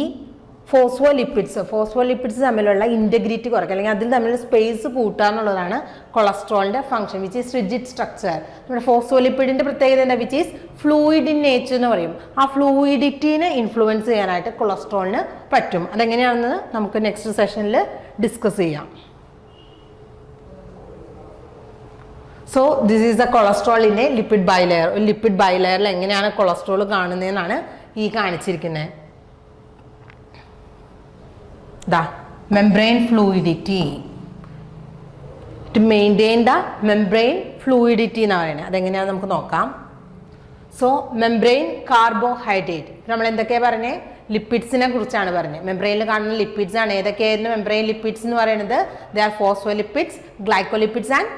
ഫോസ്ഫോലിപ്പിഡ്സ് തമ്മിലുള്ള ഇൻറ്റഗ്രിറ്റി കുറയ്ക്കുക അല്ലെങ്കിൽ അതിൽ തമ്മിലുള്ള സ്പേസ് കൂട്ടുക എന്നുള്ളതാണ് കൊളസ്ട്രോളിൻ്റെ function, which is rigid structure. നമ്മുടെ ഫോസ്ഫോലിപ്പിഡിൻ്റെ പ്രത്യേകത എന്താ? Which is fluid in nature എന്ന് പറയും. ആ ഫ്ലൂയിഡിറ്റിനെ ഇൻഫ്ലുവൻസ് ചെയ്യാനായിട്ട് കൊളസ്ട്രോളിന് പറ്റും. അതെങ്ങനെയാണെന്ന് നമുക്ക് നെക്സ്റ്റ് സെഷനിൽ ഡിസ്കസ് ചെയ്യാം. സോ ദിസ് ഈസ് ദ കൊളസ്ട്രോളിൻ്റെ ലിപ്പിഡ് ബൈലെയർ. ഒരു ലിപ്പിഡ് ബൈലെയറിൽ എങ്ങനെയാണ് കൊളസ്ട്രോൾ കാണുന്നതെന്നാണ് ഈ കാണിച്ചിരിക്കുന്നത്. Membrane fluidity, to maintain the membrane fluidity എന്ന് പറയുന്നത് അതെങ്ങനെയാണെന്ന് നമുക്ക് നോക്കാം. സോ മെംബ്രെയിൻ കാർബോഹൈഡ്രേറ്റ്, നമ്മൾ എന്തൊക്കെയാണ് പറഞ്ഞത്? ലിപ്പിഡ്സിനെ കുറിച്ചാണ് പറഞ്ഞത്. മെംബ്രെയിനിൽ കാണുന്ന ലിപ്പിഡ്സ് ആണ്. ഏതൊക്കെയായിരുന്നു മെംബ്രെയിൻ ലിപ്പിഡ്സ് എന്ന് പറയുന്നത്? They are phospholipids, glycolipids and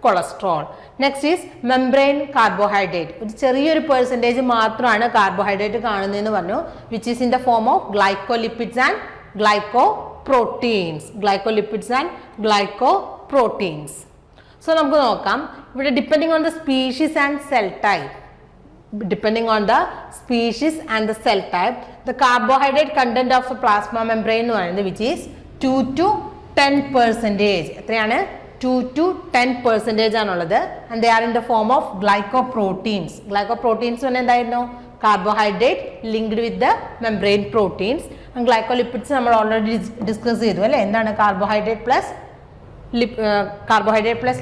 cholesterol. Next is membrane carbohydrate. ഒരു ചെറിയൊരു പെർസെൻറ്റേജ് മാത്രമാണ് കാർബോഹൈഡ്രേറ്റ് കാണുന്നതെന്ന് പറഞ്ഞു, which is in the form of glycolipids and glycoproteins. Glycolipids and glycoproteins. So നമുക്ക് നോക്കാം. ഇവിടെ depending on the species and cell type, the carbohydrate content of the plasma membrane എന്ന് പറയുന്നത് which is 2 to 10%. എത്രയാണ്? 2 to 10% ആണുള്ളത്. And they are in the form of glycoproteins. Glycoproteins എന്തായിരുന്നു? Carbohydrate linked with the membrane proteins. And glycolipids നമ്മൾ already discuss ചെയ്തു അല്ലേ. എന്താണ് carbohydrate plus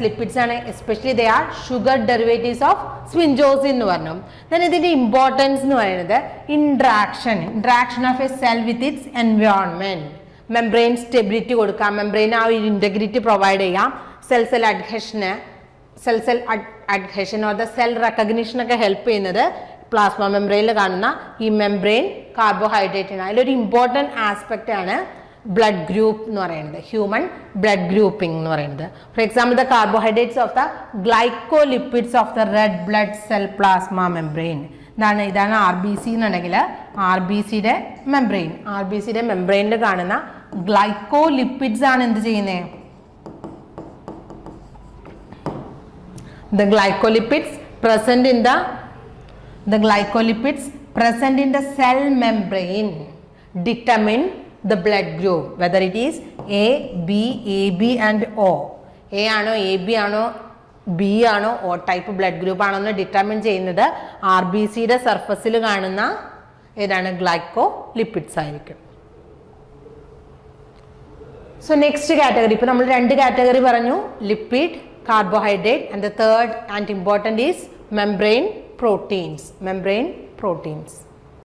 lipids ആണ്. Especially they are sugar derivatives of sphingosine എന്ന് പറഞ്ഞു. ദെൻ ഇതിൻ്റെ ഇമ്പോർട്ടൻസ് എന്ന് പറയുന്നത് interaction of a cell with its environment. Membrane stability കൊടുക്കാം, മെംബ്രെയിൻ ആ ഒരു ഇൻറ്റഗ്രിറ്റി പ്രൊവൈഡ് ചെയ്യാം, cell adhesion or the cell റെക്കഗ്നിഷനൊക്കെ ഹെൽപ്പ് ചെയ്യുന്നത് പ്ലാസ്മ മെംബ്രെയിനിൽ കാണുന്ന ഈ മെംബ്രെയിൻ കാർബോഹൈഡ്രേറ്റിന്. അതിലൊരു ഇമ്പോർട്ടൻറ്റ് ആസ്പെക്റ്റ് ആണ് ബ്ലഡ് ഗ്രൂപ്പ് എന്ന് പറയുന്നത്, ഹ്യൂമൻ ബ്ലഡ് ഗ്രൂപ്പിംഗ് എന്ന് പറയുന്നത്. For example the carbohydrates of the glycolipids of the red blood cell plasma membrane. ഇതാണ് RBC എന്നുണ്ടെങ്കിൽ RBCയുടെ മെംബ്രെയിനിൽ കാണുന്ന ഗ്ലൈക്കോലിപ്പിഡ്സ് ആണ് എന്ത് ചെയ്യുന്നത്? The glycolipids present in the cell membrane determine the blood group, whether it is A, B, AB and O. A ആണോ AB ആണോ B ആണോ O type blood group ആണോ എന്ന് ഡിറ്റർമിൻ ചെയ്യുന്നത് RBCയുടെ സർഫസിൽ കാണുന്ന ഏതാണ്? ഗ്ലൈക്കോലിപ്പിഡ്സ് ആയിരിക്കും. സോ നെക്സ്റ്റ് കാറ്റഗറി, ഇപ്പോൾ നമ്മൾ 2 കാറ്റഗറി പറഞ്ഞു, lipid, carbohydrate, and the third and important is membrane proteins.